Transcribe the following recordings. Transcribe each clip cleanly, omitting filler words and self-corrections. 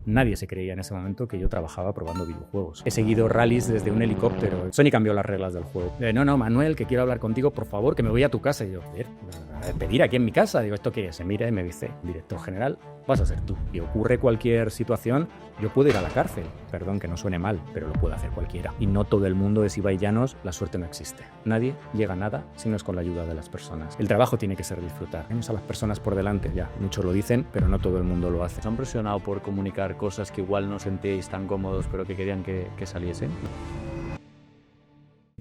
Nadie se creía en ese momento que yo trabajaba probando videojuegos. He seguido rallies desde un helicóptero. Sony cambió las reglas del juego. No, Manuel, que quiero hablar contigo, por favor, que me voy a tu casa. Y yo, pedir aquí en mi casa. Digo, ¿esto qué es? Se mira y me dice, director general, vas a ser tú. Y ocurre cualquier situación, yo puedo ir a la cárcel. Perdón que no suene mal, pero lo puede hacer cualquiera. Y no todo el mundo es Ibai Llanos, la suerte no existe. Nadie llega a nada si no es con la ayuda de las personas. El trabajo tiene que ser disfrutar. Tenemos a las personas por delante, ya, muchos lo dicen, pero no todo el mundo lo hace. ¿Os han presionado por comunicar cosas que igual no sentíais tan cómodos, pero que querían que saliesen?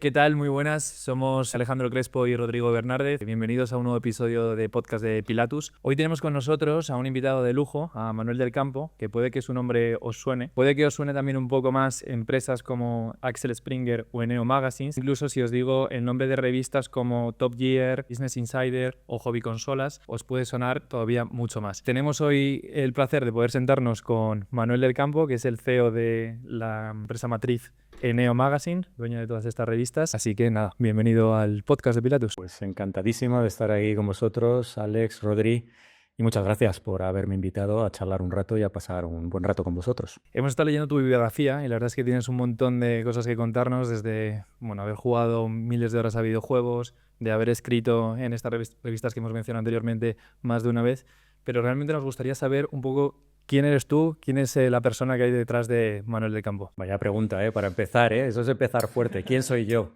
¿Qué tal? Muy buenas, somos Alejandro Crespo y Rodrigo Bernárdez. Bienvenidos a un nuevo episodio de podcast de Pilatus. Hoy tenemos con nosotros a un invitado de lujo, a Manuel del Campo, que puede que su nombre os suene. Puede que os suene también un poco más empresas como Axel Springer o Eneo Magazines. Incluso si os digo el nombre de revistas como Top Gear, Business Insider o Hobby Consolas, os puede sonar todavía mucho más. Tenemos hoy el placer de poder sentarnos con Manuel del Campo, que es el CEO de la empresa matriz Eneo Magazine, dueño de todas estas revistas. Así que nada, bienvenido al podcast de Pilatus. Pues encantadísimo de estar aquí con vosotros, Alex, Rodri, y muchas gracias por haberme invitado a charlar un rato y a pasar un buen rato con vosotros. Hemos estado leyendo tu biografía y la verdad es que tienes un montón de cosas que contarnos, desde haber jugado miles de horas a videojuegos, de haber escrito en estas revistas que hemos mencionado anteriormente más de una vez, pero realmente nos gustaría saber un poco ¿quién eres tú? ¿Quién es la persona que hay detrás de Manuel del Campo? Vaya pregunta, para empezar, eso es empezar fuerte. ¿Quién soy yo?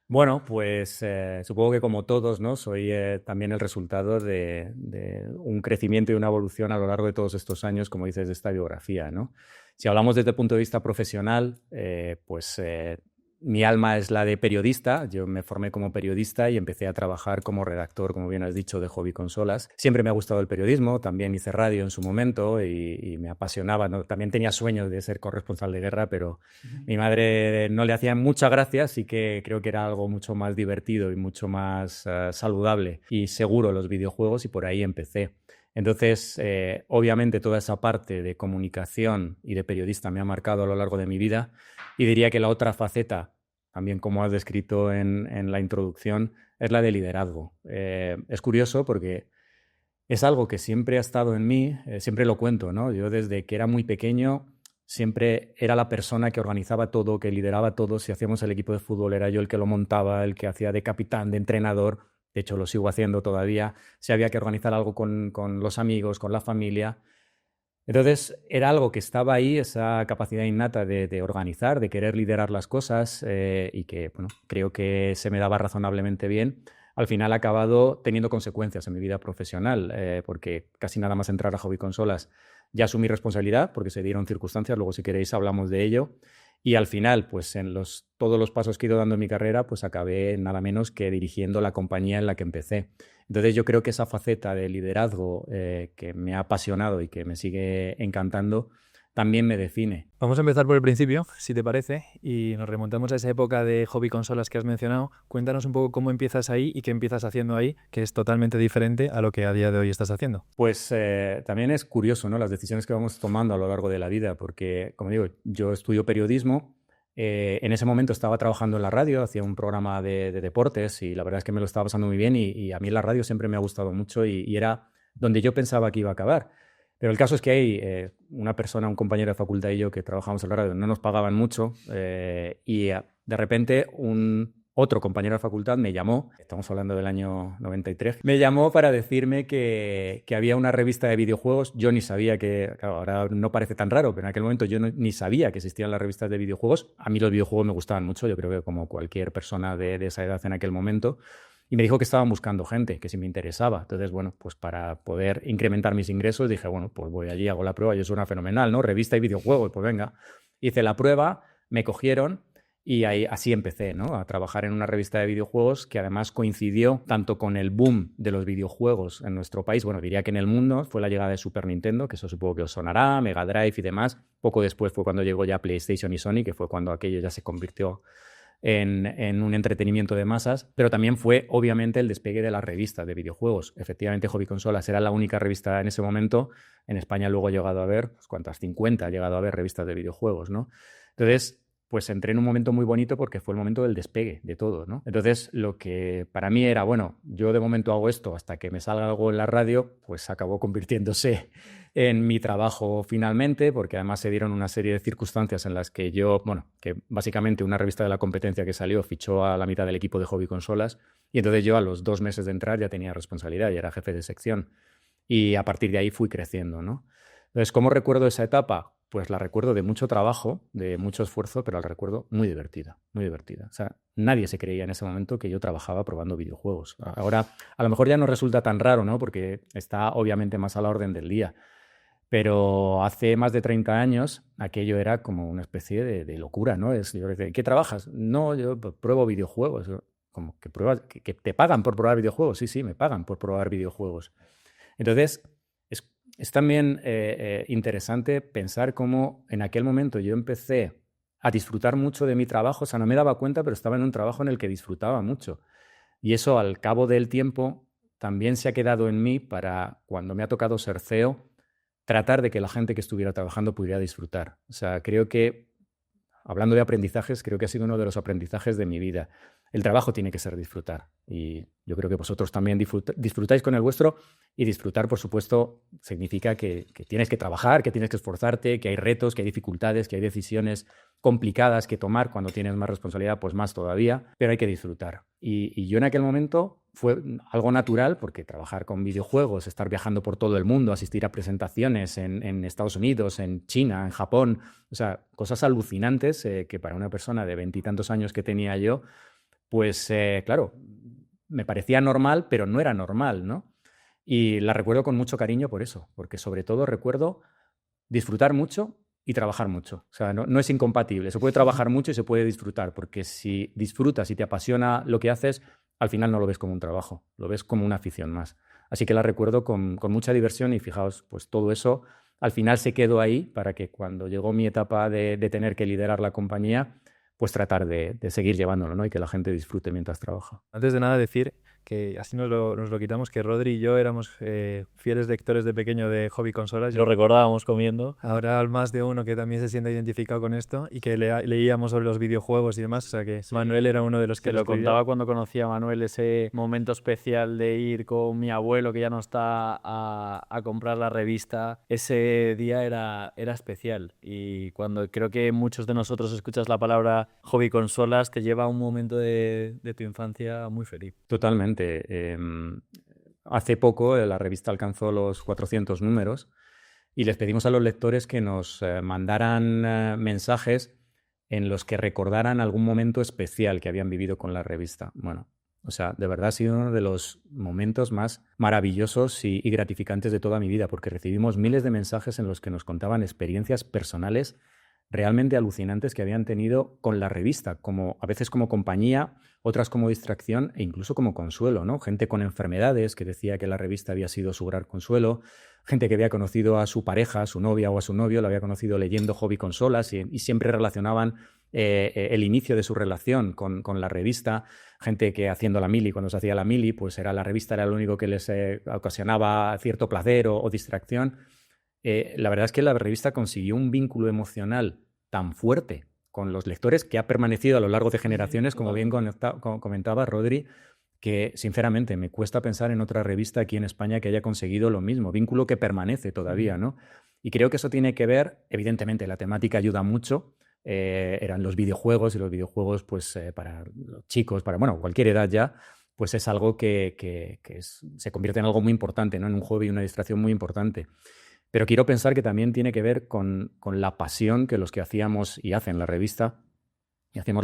Bueno, pues supongo que como todos, ¿no? Soy también el resultado de un crecimiento y una evolución a lo largo de todos estos años, como dices, de esta biografía, ¿no? Si hablamos desde el punto de vista profesional, mi alma es la de periodista. Yo me formé como periodista y empecé a trabajar como redactor, como bien has dicho, de Hobby Consolas. Siempre me ha gustado el periodismo, también hice radio en su momento y me apasionaba, ¿no? También tenía sueños de ser corresponsal de guerra, pero mi madre no le hacía mucha gracia, así que creo que era algo mucho más divertido y mucho más saludable y seguro los videojuegos, y por ahí empecé. Entonces, obviamente toda esa parte de comunicación y de periodista me ha marcado a lo largo de mi vida, y diría que la otra faceta, también como has descrito en la introducción, es la de liderazgo. Es curioso porque es algo que siempre ha estado en mí, siempre lo cuento, ¿no? Yo desde que era muy pequeño siempre era la persona que organizaba todo, que lideraba todo. Si hacíamos el equipo de fútbol era yo el que lo montaba, el que hacía de capitán, de entrenador. De hecho, lo sigo haciendo todavía. Si había que organizar algo con los amigos, con la familia. Entonces, era algo que estaba ahí, esa capacidad innata de organizar, de querer liderar las cosas, y que, bueno, creo que se me daba razonablemente bien. Al final ha acabado teniendo consecuencias en mi vida profesional, porque casi nada más entrar a Hobby Consolas ya asumí responsabilidad, porque se dieron circunstancias, luego si queréis hablamos de ello. Y al final, pues en todos los pasos que he ido dando en mi carrera, pues acabé nada menos que dirigiendo la compañía en la que empecé. Entonces yo creo que esa faceta de liderazgo que me ha apasionado y que me sigue encantando, también me define. Vamos a empezar por el principio, si te parece, y nos remontamos a esa época de Hobby Consolas que has mencionado. Cuéntanos un poco cómo empiezas ahí y qué empiezas haciendo ahí, que es totalmente diferente a lo que a día de hoy estás haciendo. Pues también es curioso, ¿no? Las decisiones que vamos tomando a lo largo de la vida, porque, como digo, yo estudio periodismo. En ese momento estaba trabajando en la radio, hacía un programa de deportes y la verdad es que me lo estaba pasando muy bien, y a mí la radio siempre me ha gustado mucho y era donde yo pensaba que iba a acabar. Pero el caso es que hay una persona, un compañero de facultad y yo que trabajamos en la radio, no nos pagaban mucho, y de repente otro compañero de facultad me llamó, estamos hablando del año 93, me llamó para decirme que había una revista de videojuegos. Yo ni sabía que, claro, ahora no parece tan raro, pero en aquel momento yo ni sabía que existían las revistas de videojuegos. A mí los videojuegos me gustaban mucho, yo creo que como cualquier persona de esa edad en aquel momento. Y me dijo que estaban buscando gente, que si me interesaba. Entonces, bueno, pues para poder incrementar mis ingresos dije, bueno, pues voy allí, hago la prueba, y eso suena fenomenal, ¿no? Revista y videojuegos, pues venga. Hice la prueba, me cogieron y así empecé, ¿no? A trabajar en una revista de videojuegos que además coincidió tanto con el boom de los videojuegos en nuestro país, bueno, diría que en el mundo, fue la llegada de Super Nintendo, que eso supongo que os sonará, Mega Drive y demás. Poco después fue cuando llegó ya PlayStation y Sony, que fue cuando aquello ya se convirtió en un entretenimiento de masas, pero también fue obviamente el despegue de las revistas de videojuegos. Efectivamente, Hobby Consolas era la única revista en ese momento. En España luego ha llegado a haber, pues, ¿cuántas? 50 ha llegado a haber revistas de videojuegos, ¿no? Entonces, pues entré en un momento muy bonito porque fue el momento del despegue de todo, ¿no? Entonces, lo que para mí era, bueno, yo de momento hago esto hasta que me salga algo en la radio, pues acabó convirtiéndose en mi trabajo finalmente, porque además se dieron una serie de circunstancias en las que yo, bueno, que básicamente una revista de la competencia que salió fichó a la mitad del equipo de hobby consolas, y entonces yo a los 2 meses de entrar ya tenía responsabilidad, ya era jefe de sección, y a partir de ahí fui creciendo, ¿no? Entonces, ¿cómo recuerdo esa etapa? Pues la recuerdo de mucho trabajo, de mucho esfuerzo, pero la recuerdo muy divertida, muy divertida. O sea, nadie se creía en ese momento que yo trabajaba probando videojuegos. Ahora, a lo mejor ya no resulta tan raro, ¿no? Porque está obviamente más a la orden del día. Pero hace más de 30 años aquello era como una especie de locura, ¿no? Yo decía, ¿qué trabajas? No, yo pruebo videojuegos. Como que pruebas, que te pagan por probar videojuegos. Sí, me pagan por probar videojuegos. Entonces, es también interesante pensar cómo en aquel momento yo empecé a disfrutar mucho de mi trabajo. O sea, no me daba cuenta, pero estaba en un trabajo en el que disfrutaba mucho. Y eso, al cabo del tiempo, también se ha quedado en mí para, cuando me ha tocado ser CEO, tratar de que la gente que estuviera trabajando pudiera disfrutar. O sea, creo que, hablando de aprendizajes, creo que ha sido uno de los aprendizajes de mi vida. El trabajo tiene que ser disfrutar. Y yo creo que vosotros también disfrutáis con el vuestro, y disfrutar, por supuesto, significa que tienes que trabajar, que tienes que esforzarte, que hay retos, que hay dificultades, que hay decisiones complicadas que tomar cuando tienes más responsabilidad, pues más todavía, pero hay que disfrutar. Y yo en aquel momento fue algo natural, porque trabajar con videojuegos, estar viajando por todo el mundo, asistir a presentaciones en Estados Unidos, en China, en Japón, o sea, cosas alucinantes que para una persona de 20 y tantos años que tenía yo, pues claro, me parecía normal, pero no era normal, ¿no? Y la recuerdo con mucho cariño por eso, porque sobre todo recuerdo disfrutar mucho y trabajar mucho. O sea, no es incompatible. Se puede trabajar mucho y se puede disfrutar, porque si disfrutas y te apasiona lo que haces, al final no lo ves como un trabajo, lo ves como una afición más. Así que la recuerdo con mucha diversión, y fijaos, pues todo eso al final se quedó ahí para que cuando llegó mi etapa de tener que liderar la compañía, pues tratar de seguir llevándolo, ¿no? Y que la gente disfrute mientras trabaja. Antes de nada, decir que así nos lo quitamos, que Rodri y yo éramos fieles lectores de pequeño de hobby consolas. Lo recordábamos comiendo. Ahora hay más de uno que también se siente identificado con esto y que leíamos sobre los videojuegos y demás. O sea que Manuel era uno de los que lo contaba cuando conocí a Manuel, ese momento especial de ir con mi abuelo, que ya no está, a comprar la revista. Ese día era especial. Y cuando creo que muchos de nosotros escuchas la palabra hobby consolas, te lleva a un momento de tu infancia muy feliz. Totalmente. Hace poco la revista alcanzó los 400 números, y les pedimos a los lectores que nos mandaran mensajes en los que recordaran algún momento especial que habían vivido con la revista. Bueno, o sea, de verdad ha sido uno de los momentos más maravillosos y gratificantes de toda mi vida, porque recibimos miles de mensajes en los que nos contaban experiencias personales realmente alucinantes que habían tenido con la revista, como a veces como compañía, otras como distracción e incluso como consuelo, ¿no? Gente con enfermedades que decía que la revista había sido su gran consuelo, gente que había conocido a su pareja, a su novia o a su novio, lo había conocido leyendo hobby consolas, y siempre relacionaban el inicio de su relación con la revista. Gente que haciendo la mili, cuando se hacía la mili, pues la revista era lo único que les ocasionaba cierto placer o distracción. La verdad es que la revista consiguió un vínculo emocional tan fuerte con los lectores que ha permanecido a lo largo de generaciones, como bien comentaba Rodri, que sinceramente me cuesta pensar en otra revista aquí en España que haya conseguido lo mismo, vínculo que permanece todavía, ¿no? Y creo que eso tiene que ver, evidentemente la temática ayuda mucho, eran los videojuegos, y los videojuegos pues para los chicos, para cualquier edad ya, pues es algo que se convierte en algo muy importante, ¿no? En un hobby y una distracción muy importante. Pero quiero pensar que también tiene que ver con la pasión que los que hacíamos y hacemos la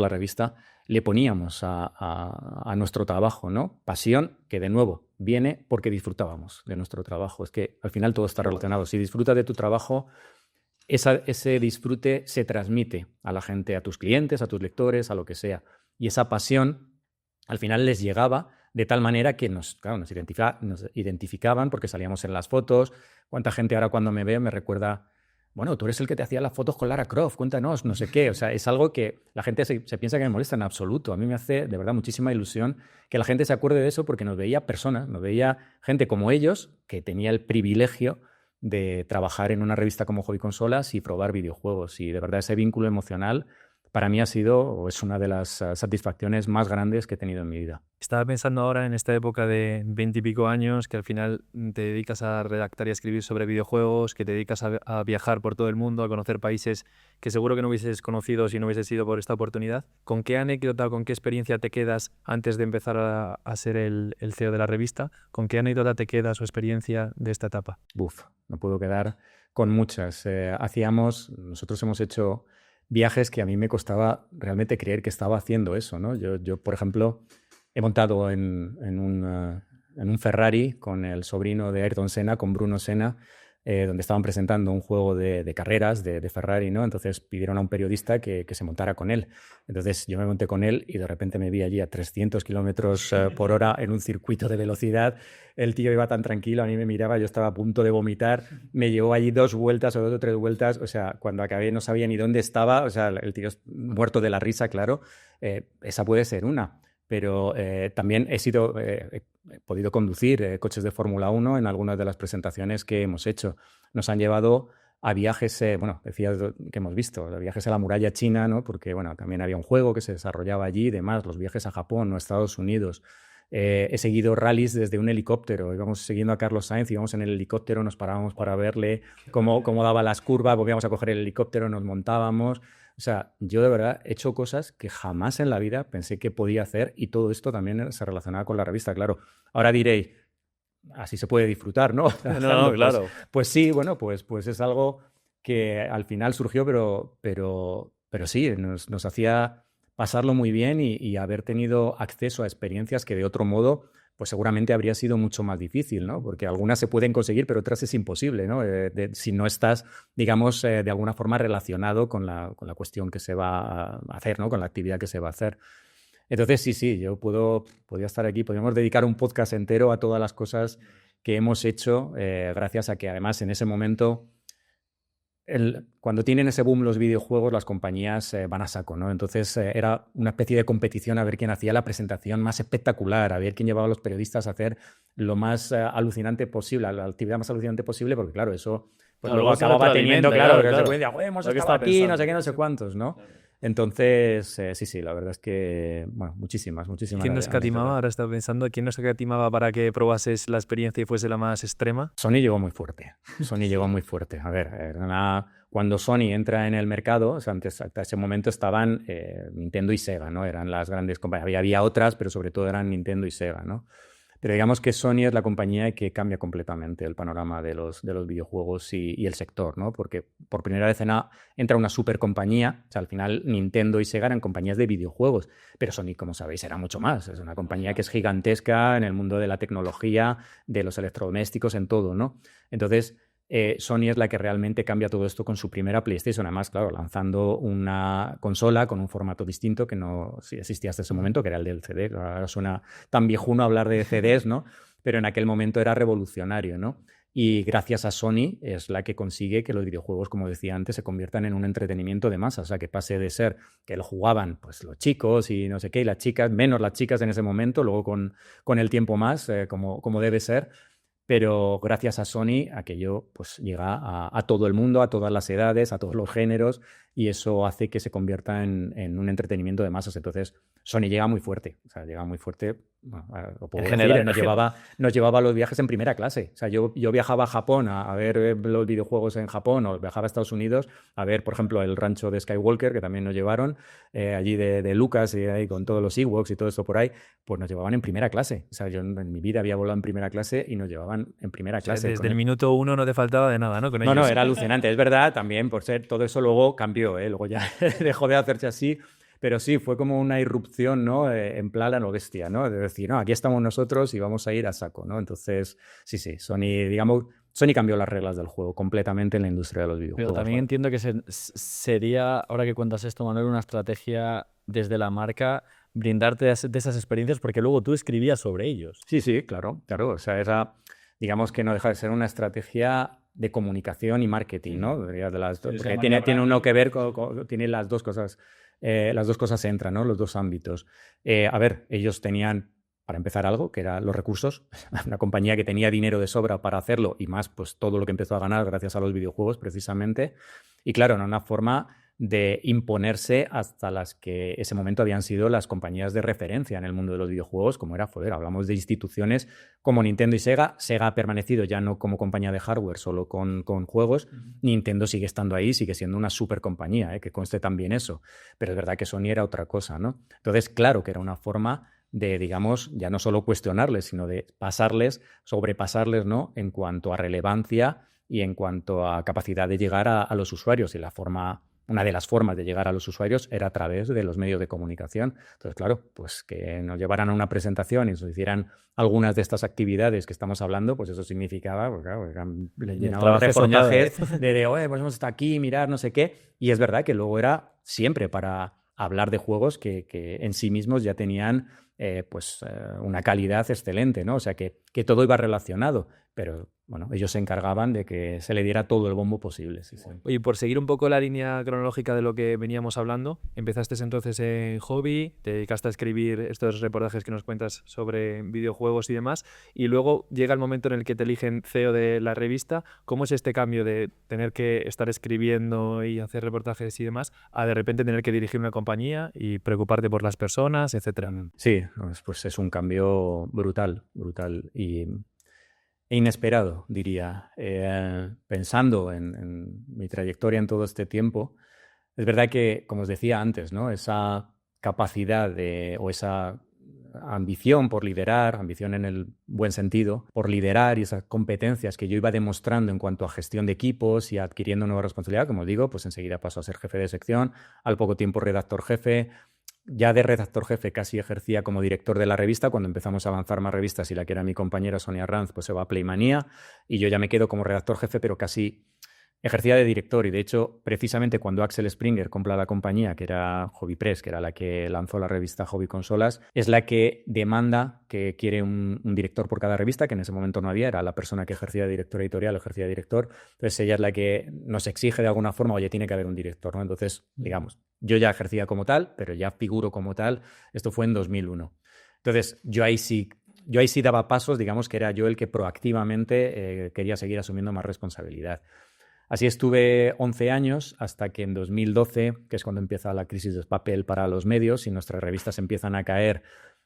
revista, le poníamos a nuestro trabajo, ¿no? Pasión que, de nuevo, viene porque disfrutábamos de nuestro trabajo. Es que al final todo está relacionado. Si disfrutas de tu trabajo, ese disfrute se transmite a la gente, a tus clientes, a tus lectores, a lo que sea. Y esa pasión al final les llegaba de tal manera que nos identificaban porque salíamos en las fotos. ¿Cuánta gente ahora cuando me ve me recuerda, bueno, tú eres el que te hacía las fotos con Lara Croft, cuéntanos, no sé qué? O sea, es algo que la gente se piensa que me molesta en absoluto. A mí me hace de verdad muchísima ilusión que la gente se acuerde de eso, porque nos veía personas, nos veía gente como ellos, que tenía el privilegio de trabajar en una revista como Hobby Consolas y probar videojuegos. Y de verdad ese vínculo emocional para mí ha sido o es una de las satisfacciones más grandes que he tenido en mi vida. Estaba pensando ahora en esta época de 20 y pico años que al final te dedicas a redactar y a escribir sobre videojuegos, que te dedicas a viajar por todo el mundo, a conocer países que seguro que no hubieses conocido si no hubieses sido por esta oportunidad. ¿Con qué anécdota o con qué experiencia te quedas antes de empezar a ser el CEO de la revista? ¿Con qué anécdota te quedas o experiencia de esta etapa? No puedo quedar con muchas. Nosotros hemos hecho viajes que a mí me costaba realmente creer que estaba haciendo eso, ¿no? Yo por ejemplo, he montado en un Ferrari con el sobrino de Ayrton Senna, con Bruno Senna, donde estaban presentando un juego de carreras de Ferrari, ¿no? Entonces pidieron a un periodista que se montara con él. Entonces yo me monté con él y de repente me vi allí a 300 kilómetros por hora en un circuito de velocidad. El tío iba tan tranquilo, a mí me miraba, yo estaba a punto de vomitar. Me llevó allí 2 vueltas o 2 o 3 vueltas. O sea, cuando acabé no sabía ni dónde estaba. O sea, el tío muerto de la risa, claro. Esa puede ser una. Pero también he podido conducir coches de Fórmula 1 en algunas de las presentaciones que hemos hecho. Nos han llevado a viajes, decías que hemos visto, a viajes a la muralla china, ¿no? Porque también había un juego que se desarrollaba allí y demás, los viajes a Japón o a Estados Unidos. He seguido rallies desde un helicóptero, íbamos siguiendo a Carlos Sainz, íbamos en el helicóptero, nos parábamos para verle cómo daba las curvas, volvíamos a coger el helicóptero, nos montábamos. O sea, yo de verdad he hecho cosas que jamás en la vida pensé que podía hacer y todo esto también se relacionaba con la revista, claro. Ahora diréis, así se puede disfrutar, ¿no? No, claro. Pues sí, pues es algo que al final surgió, pero sí, nos hacía pasarlo muy bien y haber tenido acceso a experiencias que de otro modo pues seguramente habría sido mucho más difícil, ¿no? Porque algunas se pueden conseguir, pero otras es imposible, ¿no? Si no estás, digamos, de alguna forma relacionado con la cuestión que se va a hacer, ¿no? Con la actividad que se va a hacer. Entonces, sí, yo podría estar aquí, podríamos dedicar un podcast entero a todas las cosas que hemos hecho, gracias a que además en ese momento, cuando tienen ese boom los videojuegos, las compañías van a saco, ¿no? Entonces era una especie de competición a ver quién hacía la presentación más espectacular, a ver quién llevaba a los periodistas a hacer lo más alucinante posible, la actividad más alucinante posible, porque claro, eso pues luego acababa teniendo, claro. Hemos estado aquí, pensando, no sé qué, no sé cuántos, ¿no? Entonces, sí, la verdad es que, muchísimas. ¿Quién no escatimaba? Ahora estaba pensando, ¿quién no escatimaba para que probases la experiencia y fuese la más extrema? Sony llegó muy fuerte. A ver, cuando Sony entra en el mercado, o sea, hasta ese momento estaban Nintendo y Sega, ¿no? Eran las grandes compañías. Había otras, pero sobre todo eran Nintendo y Sega, ¿no? Pero digamos que Sony es la compañía que cambia completamente el panorama de los videojuegos y el sector, ¿no? Porque por primera vez entra una supercompañía. O sea, al final Nintendo y Sega eran compañías de videojuegos, pero Sony, como sabéis, era mucho más. Es una compañía que es gigantesca en el mundo de la tecnología, de los electrodomésticos, en todo, ¿no? Entonces, Sony es la que realmente cambia todo esto con su primera PlayStation, además, claro, lanzando una consola con un formato distinto que no existía hasta ese momento, que era el del CD. Ahora suena tan viejuno hablar de CDs, ¿no? Pero en aquel momento era revolucionario, ¿no? Y gracias a Sony es la que consigue que los videojuegos, como decía antes, se conviertan en un entretenimiento de masa, o sea, que pase de ser que lo jugaban pues los chicos y no sé qué, y las chicas, menos las chicas en ese momento, luego con el tiempo más, como debe ser. Pero gracias a Sony aquello pues llega a todo el mundo, a todas las edades, a todos los géneros, y eso hace que se convierta en un entretenimiento de masas. Entonces Sony llega muy fuerte, o sea, llega muy fuerte, bueno, lo puedo decir, nos llevaba a los viajes en primera clase. O sea, yo viajaba a Japón a ver los videojuegos en Japón, o viajaba a Estados Unidos a ver, por ejemplo, el rancho de Skywalker, que también nos llevaron, allí de Lucas, y ahí con todos los Ewoks y todo esto por ahí, pues nos llevaban en primera clase. O sea, yo en mi vida había volado en primera clase y nos llevaban en primera clase. O sea, desde el minuto 1 no te faltaba de nada, ¿no? No, era alucinante. Es verdad, también por ser todo eso luego cambió, luego ya dejó de hacerse así. Pero sí, fue como una irrupción, ¿no? En plan a lo bestia, ¿no? De decir, no, aquí estamos nosotros y vamos a ir a saco, ¿no? Entonces, sí, Sony cambió las reglas del juego completamente en la industria de los videojuegos. Pero también entiendo que sería, ahora que cuentas esto, Manuel, una estrategia desde la marca brindarte de esas experiencias, porque luego tú escribías sobre ellos. Sí, claro. O sea, digamos que no deja de ser una estrategia de comunicación y marketing, ¿no? Porque tiene uno que ver tiene las dos cosas. Las dos cosas entran, ¿no? Los dos ámbitos. A ver, ellos tenían, para empezar, algo que eran los recursos. Una compañía que tenía dinero de sobra para hacerlo y más, pues todo lo que empezó a ganar gracias a los videojuegos, precisamente. Y claro, era una forma de imponerse hasta las que ese momento habían sido las compañías de referencia en el mundo de los videojuegos, como era, joder, hablamos de instituciones como Nintendo y Sega. Sega ha permanecido ya no como compañía de hardware, solo con juegos. Nintendo sigue estando ahí, sigue siendo una super compañía, que conste también eso. Pero es verdad que Sony era otra cosa, ¿no? Entonces, claro que era una forma de, digamos, ya no solo cuestionarles, sino de pasarles, sobrepasarles, ¿no? En cuanto a relevancia y en cuanto a capacidad de llegar a los usuarios. Y una de las formas de llegar a los usuarios era a través de los medios de comunicación. Entonces, claro, pues que nos llevaran a una presentación y nos hicieran algunas de estas actividades que estamos hablando, pues eso significaba, pues claro, le llenaba reportajes oye, pues hemos estado aquí, mirar, no sé qué. Y es verdad que luego era siempre para hablar de juegos que en sí mismos ya tenían una calidad excelente, ¿no? O sea, que todo iba relacionado, pero bueno, ellos se encargaban de que se le diera todo el bombo posible. Sí, sí. Oye, por seguir un poco la línea cronológica de lo que veníamos hablando, empezaste entonces en hobby, te dedicaste a escribir estos reportajes que nos cuentas sobre videojuegos y demás, y luego llega el momento en el que te eligen CEO de la revista. ¿Cómo es este cambio de tener que estar escribiendo y hacer reportajes y demás, a de repente tener que dirigir una compañía y preocuparte por las personas, etcétera? Sí, pues es un cambio brutal e inesperado, diría. Pensando en mi trayectoria en todo este tiempo, es verdad que, como os decía antes, ¿no? Esa capacidad o esa ambición por liderar, ambición en el buen sentido, por liderar, y esas competencias que yo iba demostrando en cuanto a gestión de equipos y adquiriendo nueva responsabilidad, como os digo, pues enseguida paso a ser jefe de sección, al poco tiempo redactor jefe. Ya de redactor jefe casi ejercía como director de la revista. Cuando empezamos a avanzar más revistas y la que era mi compañera Sonia Ranz pues se va a Playmanía y yo ya me quedo como redactor jefe, pero casi ejercía de director. Y de hecho, precisamente cuando Axel Springer compra la compañía, que era Hobby Press, que era la que lanzó la revista Hobby Consolas, es la que demanda que quiere un director por cada revista, que en ese momento no había, era la persona que ejercía de director editorial, ejercía de director. Entonces ella es la que nos exige de alguna forma, oye, tiene que haber un director, ¿no? Entonces, digamos, yo ya ejercía como tal, pero ya figuro como tal. Esto fue en 2001. Entonces, yo ahí sí daba pasos, digamos que era yo el que proactivamente quería seguir asumiendo más responsabilidad. Así estuve 11 años hasta que en 2012, que es cuando empieza la crisis de papel para los medios y nuestras revistas empiezan a caer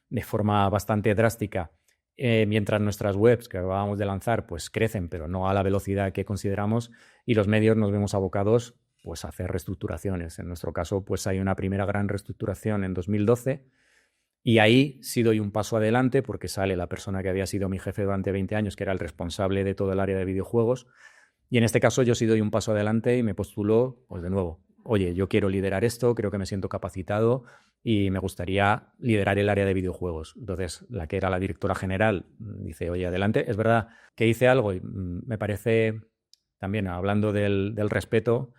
de forma bastante drástica, mientras nuestras webs que acabábamos de lanzar pues crecen, pero no a la velocidad que consideramos, y los medios nos vemos abocados pues a hacer reestructuraciones. En nuestro caso pues hay una primera gran reestructuración en 2012 y ahí sí doy un paso adelante porque sale la persona que había sido mi jefe durante 20 años, que era el responsable de todo el área de videojuegos. Y en este caso yo sí doy un paso adelante y me postulo, pues de nuevo, oye, yo quiero liderar esto, creo que me siento capacitado y me gustaría liderar el área de videojuegos. Entonces, la que era la directora general dice, oye, adelante. Es verdad que hice algo y me parece, también hablando del respeto,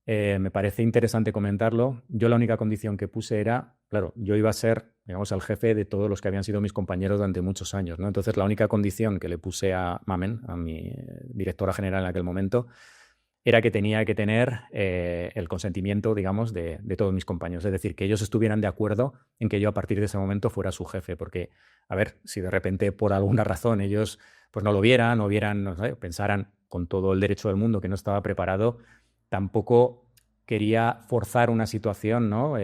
me parece interesante comentarlo. Yo la única condición que puse era, claro, yo iba a ser, digamos, el jefe de todos los que habían sido mis compañeros durante muchos años, ¿no? Entonces, la única condición que le puse a Mamen, a mi directora general en aquel momento, era que tenía que tener el consentimiento, digamos, de todos mis compañeros. Es decir, que ellos estuvieran de acuerdo en que yo a partir de ese momento fuera su jefe. Porque, a ver, si de repente por alguna razón ellos pues no lo vieran o vieran, no sé, pensaran con todo el derecho del mundo que no estaba preparado, tampoco quería forzar una situación, ¿no?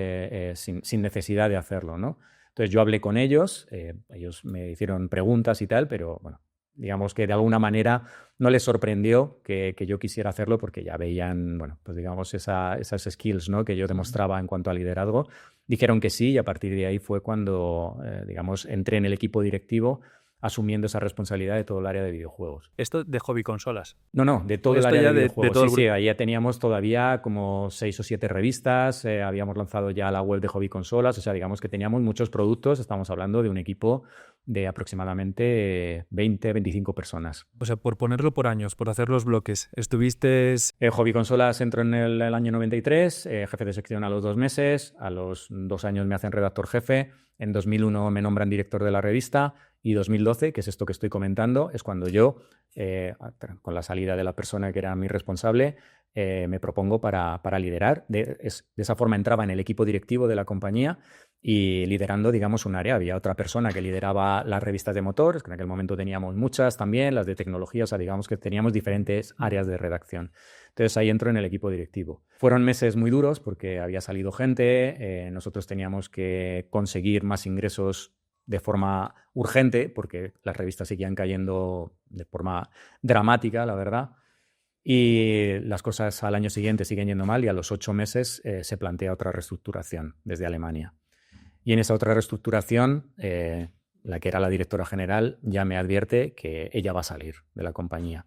Sin necesidad de hacerlo, ¿no? Entonces yo hablé con ellos, ellos me hicieron preguntas y tal, pero bueno, digamos que de alguna manera no les sorprendió que yo quisiera hacerlo porque ya veían, bueno, pues digamos esas skills, ¿no? Que yo demostraba en cuanto a liderazgo. Dijeron que sí y a partir de ahí fue cuando, digamos, entré en el equipo directivo asumiendo esa responsabilidad de todo el área de videojuegos. ¿Esto de Hobby Consolas? No, de todo el área de videojuegos. Todo sí, ahí ya teníamos todavía como 6 o 7 revistas, habíamos lanzado ya la web de Hobby Consolas, o sea, digamos que teníamos muchos productos, estamos hablando de un equipo de aproximadamente 20, 25 personas. O sea, por ponerlo por años, por hacer los bloques, estuviste... Hobby Consolas entró en el año 93, jefe de sección a los 2 meses, a los 2 años me hacen redactor jefe, en 2001 me nombran director de la revista y 2012, que es esto que estoy comentando, es cuando yo, con la salida de la persona que era mi responsable, me propongo para liderar. De esa forma entraba en el equipo directivo de la compañía y liderando, digamos, un área. Había otra persona que lideraba las revistas de motor, que en aquel momento teníamos muchas también, las de tecnología, o sea, digamos que teníamos diferentes áreas de redacción. Entonces ahí entro en el equipo directivo. Fueron meses muy duros porque había salido gente, nosotros teníamos que conseguir más ingresos de forma urgente porque las revistas seguían cayendo de forma dramática, la verdad. Y las cosas al año siguiente siguen yendo mal y a los 8 meses se plantea otra reestructuración desde Alemania. Y en esa otra reestructuración, la que era la directora general ya me advierte que ella va a salir de la compañía.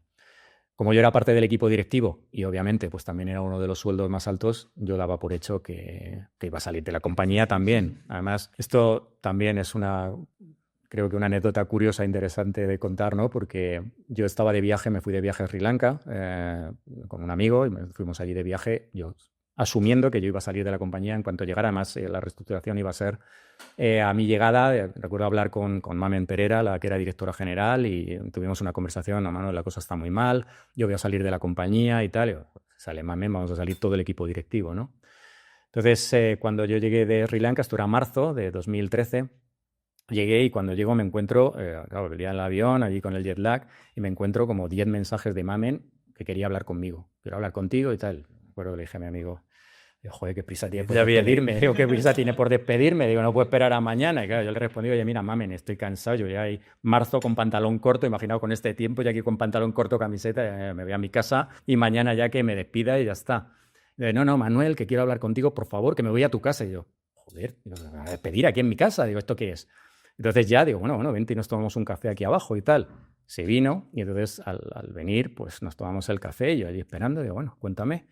Como yo era parte del equipo directivo y obviamente pues también era uno de los sueldos más altos, yo daba por hecho que iba a salir de la compañía también. Además, esto también es creo que una anécdota curiosa e interesante de contar, ¿no? Porque yo estaba de viaje, me fui de viaje a Sri Lanka con un amigo y fuimos allí de viaje, yo asumiendo que yo iba a salir de la compañía en cuanto llegara. Además, la reestructuración iba a ser a mi llegada. Recuerdo hablar con Mamen Perera, la que era directora general, y tuvimos una conversación: no, Manuel, la cosa está muy mal, yo voy a salir de la compañía y tal. Y yo, sale Mamen, vamos a salir todo el equipo directivo, ¿no? Entonces, cuando yo llegué de Sri Lanka, esto era marzo de 2013, llegué y cuando llego me encuentro, claro, venía en el avión allí con el jet lag, y me encuentro como 10 mensajes de Mamen que quería hablar conmigo. Quiero hablar contigo y tal. Recuerdo, le dije a mi amigo, joder, qué prisa tiene por despedirme. Digo, qué prisa tiene por despedirme. Digo, no puedo esperar a mañana. Y claro, yo le respondí, oye, mira, Mamen, estoy cansado. Yo ya hay marzo con pantalón corto, imaginaos con este tiempo, ya aquí con pantalón corto, camiseta, me voy a mi casa y mañana ya que me despida y ya está. Digo, no, Manuel, que quiero hablar contigo, por favor, que me voy a tu casa. Y yo, joder, ¿a despedir aquí en mi casa? Digo, ¿esto qué es? Entonces ya digo, bueno, vente y nos tomamos un café aquí abajo y tal. Se vino y entonces al venir, pues nos tomamos el café y yo allí esperando, digo, bueno, cuéntame.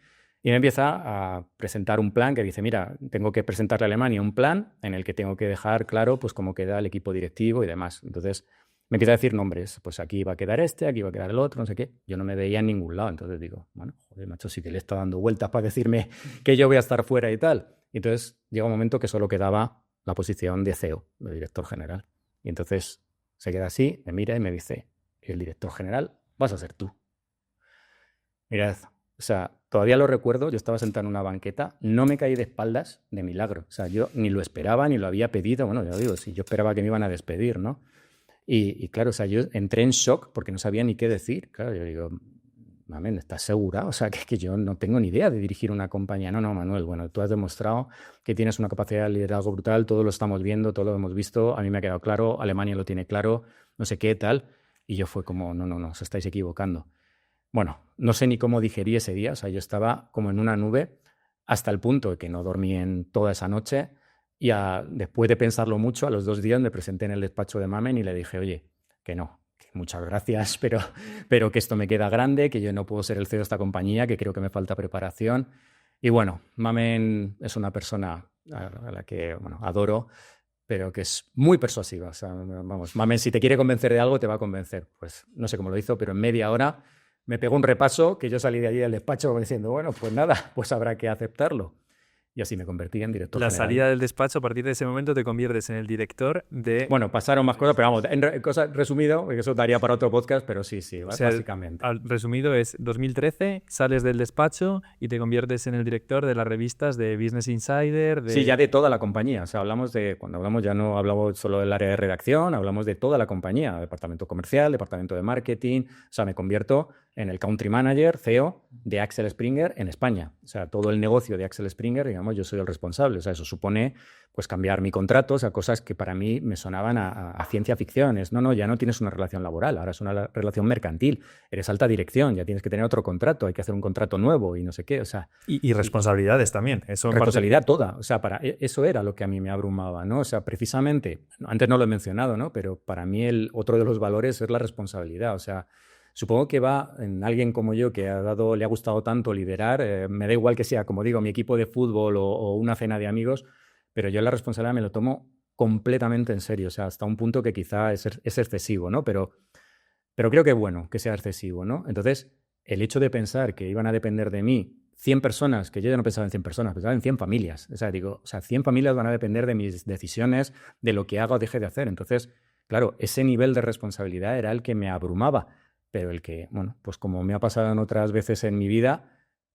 Y me empieza a presentar un plan que dice, mira, tengo que presentarle a Alemania un plan en el que tengo que dejar claro pues cómo queda el equipo directivo y demás. Entonces me empieza a decir nombres, pues aquí va a quedar este, aquí va a quedar el otro, no sé qué. Yo no me veía en ningún lado, entonces digo, bueno, joder, macho, sí que le está dando vueltas para decirme que yo voy a estar fuera y tal. Y entonces llega un momento que solo quedaba la posición de CEO, de director general. Y entonces se queda así, me mira y me dice, el director general vas a ser tú. Mirad, o sea, todavía lo recuerdo, yo estaba sentado en una banqueta, no me caí de espaldas de milagro. O sea, yo ni lo esperaba, ni lo había pedido. Bueno, ya digo, si yo esperaba que me iban a despedir, ¿no? Y claro, o sea, yo entré en shock porque no sabía ni qué decir. Claro, yo digo, Mamen, ¿estás segura? O sea, que yo no tengo ni idea de dirigir una compañía. No, Manuel, bueno, tú has demostrado que tienes una capacidad de liderazgo brutal, todo lo estamos viendo, todo lo hemos visto, a mí me ha quedado claro, Alemania lo tiene claro, no sé qué, tal. Y yo fue como, no, os estáis equivocando. Bueno, no sé ni cómo digerí ese día, o sea, yo estaba como en una nube hasta el punto de que no dormí en toda esa noche y después de pensarlo mucho, a los 2 días me presenté en el despacho de Mamen y le dije, oye, que no, que muchas gracias, pero que esto me queda grande, que yo no puedo ser el CEO de esta compañía, que creo que me falta preparación. Y bueno, Mamen es una persona a la que adoro, pero que es muy persuasiva. O sea, vamos, Mamen, si te quiere convencer de algo, te va a convencer. Pues no sé cómo lo hizo, pero en media hora me pegó un repaso que yo salí de allí del despacho diciendo, bueno, pues nada, pues habrá que aceptarlo. Y así me convertí en director general. La salida del despacho, a partir de ese momento te conviertes en el director de... Bueno, pasaron más cosas, pero vamos, en cosas resumido, que eso daría para otro podcast, pero sí, o sea, básicamente. Resumido es 2013, sales del despacho y te conviertes en el director de las revistas de Business Insider. Sí, ya de toda la compañía. O sea, cuando hablamos ya no hablamos solo del área de redacción, hablamos de toda la compañía, departamento comercial, departamento de marketing. O sea, me convierto en el country manager, CEO de Axel Springer en España. O sea, todo el negocio de Axel Springer, digamos, yo soy el responsable. O sea, eso supone pues cambiar mi contrato, o sea, cosas que para mí me sonaban a ciencia ficción. No, ya no tienes una relación laboral, ahora es una relación mercantil. Eres alta dirección, ya tienes que tener otro contrato, hay que hacer un contrato nuevo y no sé qué. O sea, y responsabilidades también. Eso responsabilidad toda. O sea, eso era lo que a mí me abrumaba, ¿no? O sea, precisamente, antes no lo he mencionado, ¿no? Pero para mí otro de los valores es la responsabilidad. O sea, supongo que va en alguien como yo que le ha gustado tanto liderar, me da igual que sea, como digo, mi equipo de fútbol o una cena de amigos, pero yo la responsabilidad me lo tomo completamente en serio, o sea, hasta un punto que quizá es excesivo, ¿no? Pero creo que es bueno que sea excesivo, ¿no? Entonces, el hecho de pensar que iban a depender de mí 100 personas, que yo ya no pensaba en 100 personas, pensaba en 100 familias. O sea, 100 familias van a depender de mis decisiones, de lo que haga o deje de hacer. Entonces, claro, ese nivel de responsabilidad era el que me abrumaba, pero el que, bueno, pues como me ha pasado en otras veces en mi vida,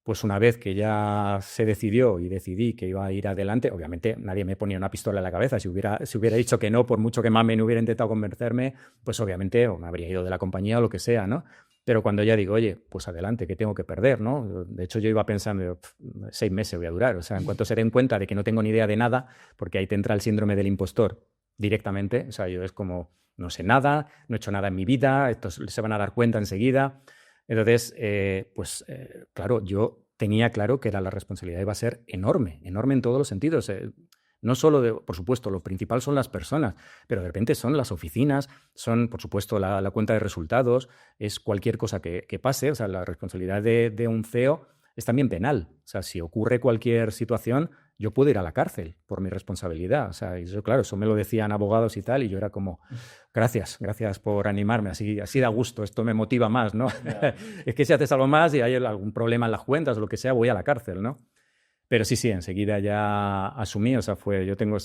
pues una vez que ya se decidió y decidí que iba a ir adelante, obviamente nadie me ponía una pistola en la cabeza. Si hubiera dicho que no, por mucho que Mamen hubiera intentado convencerme, pues obviamente o me habría ido de la compañía o lo que sea, ¿no? Pero cuando ya digo, oye, pues adelante, ¿qué tengo que perder, no? De hecho, yo iba pensando, 6 meses voy a durar. O sea, en cuanto se den cuenta de que no tengo ni idea de nada, porque ahí te entra el síndrome del impostor directamente. O sea, yo es como, no sé nada, no he hecho nada en mi vida, estos se van a dar cuenta enseguida. Entonces, claro, yo tenía claro que la responsabilidad iba a ser enorme, enorme en todos los sentidos. No solo, por supuesto, lo principal son las personas, pero de repente son las oficinas, son, por supuesto, la cuenta de resultados, es cualquier cosa que pase. O sea, la responsabilidad de un CEO es también penal. O sea, si ocurre cualquier situación, yo puedo ir a la cárcel por mi responsabilidad. O sea, eso, claro, eso me lo decían abogados y tal, y yo era como, gracias por animarme, así da gusto, esto me motiva más, ¿no? Yeah. Es que si haces algo más y hay algún problema en las cuentas o lo que sea, voy a la cárcel, ¿no? Pero sí, enseguida ya asumí, o sea, yo tengo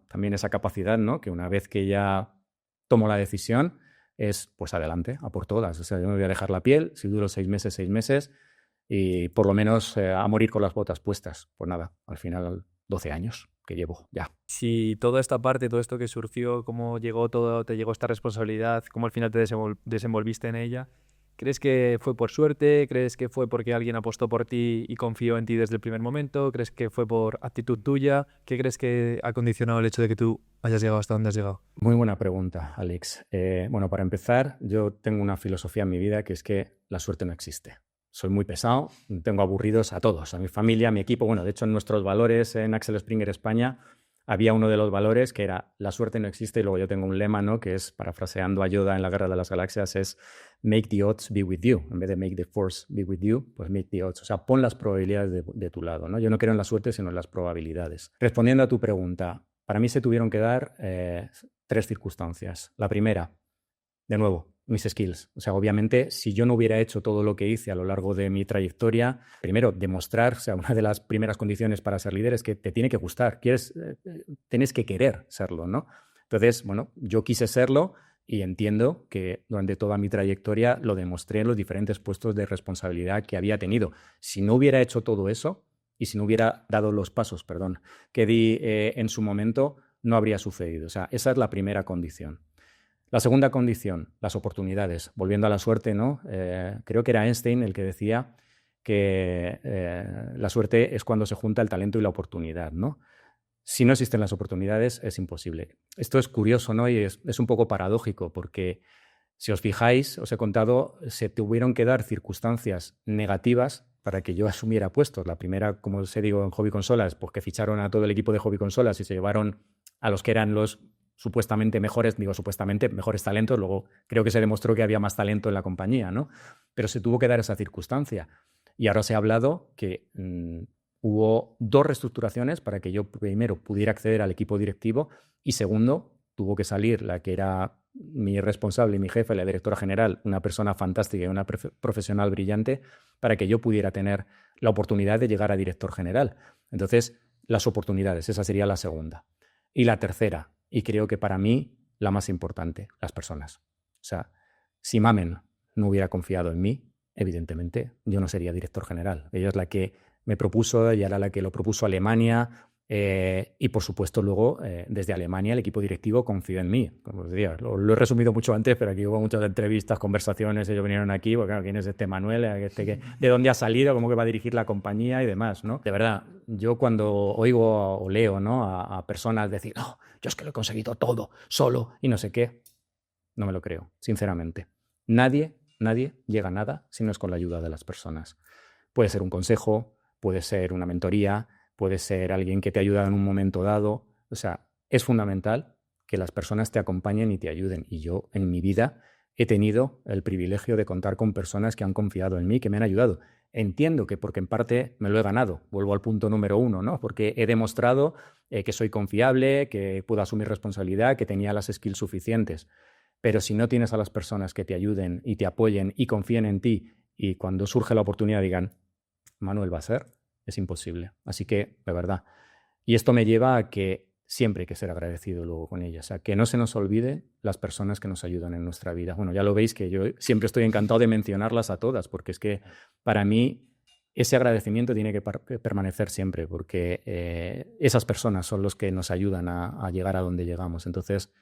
también esa capacidad, ¿no? Que una vez que ya tomo la decisión, es pues adelante, a por todas. O sea, yo me voy a dejar la piel, si duro 6 meses, y por lo menos a morir con las botas puestas. Pues nada, al final 12 años que llevo ya. Si toda esta parte, todo esto que surgió, cómo llegó todo, te llegó esta responsabilidad, cómo al final te desenvolviste en ella, ¿crees que fue por suerte? ¿Crees que fue porque alguien apostó por ti y confió en ti desde el primer momento? ¿Crees que fue por actitud tuya? ¿Qué crees que ha condicionado el hecho de que tú hayas llegado hasta donde has llegado? Muy buena pregunta, Alex. Bueno, para empezar, yo tengo una filosofía en mi vida que es que la suerte no existe. Soy muy pesado, tengo aburridos a todos, a mi familia, a mi equipo. Bueno, de hecho, en nuestros valores en Axel Springer España había uno de los valores que era la suerte no existe, y luego yo tengo un lema, ¿no? Que es, parafraseando a Yoda en la Guerra de las Galaxias, es make the odds be with you. En vez de make the force be with you, pues make the odds. O sea, pon las probabilidades de tu lado, ¿no? Yo no creo en la suerte, sino en las probabilidades. Respondiendo a tu pregunta, para mí se tuvieron que dar 3 circunstancias. La primera, de nuevo, mis skills. O sea, obviamente, si yo no hubiera hecho todo lo que hice a lo largo de mi trayectoria, primero, demostrar, o sea, una de las primeras condiciones para ser líder es que te tiene que gustar, tienes que querer serlo, ¿no? Entonces, bueno, yo quise serlo y entiendo que durante toda mi trayectoria lo demostré en los diferentes puestos de responsabilidad que había tenido. Si no hubiera hecho todo eso y si no hubiera dado los pasos, que di en su momento, no habría sucedido. O sea, esa es la primera condición. La segunda condición, las oportunidades. Volviendo a la suerte, ¿no? Creo que era Einstein el que decía que la suerte es cuando se junta el talento y la oportunidad, ¿no? Si no existen las oportunidades, es imposible. Esto es curioso, ¿no? Y es un poco paradójico, porque si os fijáis, os he contado, se tuvieron que dar circunstancias negativas para que yo asumiera puestos. La primera, como os digo, en Hobby Consolas, pues que ficharon a todo el equipo de Hobby Consolas y se llevaron a los que eran los supuestamente mejores talentos. Luego creo que se demostró que había más talento en la compañía, ¿no? Pero se tuvo que dar esa circunstancia. Y ahora se ha hablado que hubo 2 reestructuraciones para que yo primero pudiera acceder al equipo directivo y segundo, tuvo que salir la que era mi responsable y mi jefe, la directora general, una persona fantástica y una profesional brillante, para que yo pudiera tener la oportunidad de llegar a director general. Entonces, las oportunidades, esa sería la segunda. Y la tercera, y creo que para mí la más importante, las personas. O sea, si Mamen no hubiera confiado en mí, evidentemente yo no sería director general. Ella es la que me propuso, ella era la que lo propuso a Alemania, y por supuesto luego desde Alemania el equipo directivo confió en mí. Como os decía, lo he resumido mucho antes, pero aquí hubo muchas entrevistas, conversaciones, ellos vinieron aquí, porque claro, ¿quién es este Manuel? ¿De dónde ha salido? ¿Cómo que va a dirigir la compañía? Y demás, ¿no? De verdad, yo cuando oigo o leo, ¿no? a personas decir, no, yo es que lo he conseguido todo, solo, y no sé qué, no me lo creo, sinceramente. Nadie llega a nada si no es con la ayuda de las personas. Puede ser un consejo, puede ser una mentoría, puede ser alguien que te ayuda en un momento dado. O sea, es fundamental que las personas te acompañen y te ayuden. Y yo, en mi vida, he tenido el privilegio de contar con personas que han confiado en mí, que me han ayudado. Entiendo que porque en parte me lo he ganado. Vuelvo al punto número 1, ¿no? Porque he demostrado que soy confiable, que puedo asumir responsabilidad, que tenía las skills suficientes. Pero si no tienes a las personas que te ayuden y te apoyen y confíen en ti y cuando surge la oportunidad digan, Manuel va a ser, es imposible. Así que, de verdad. Y esto me lleva a que siempre hay que ser agradecido luego con ellas. O sea, que no se nos olvide las personas que nos ayudan en nuestra vida. Bueno, ya lo veis que yo siempre estoy encantado de mencionarlas a todas, porque es que para mí ese agradecimiento tiene que permanecer siempre, porque esas personas son los que nos ayudan a llegar a donde llegamos. Entonces,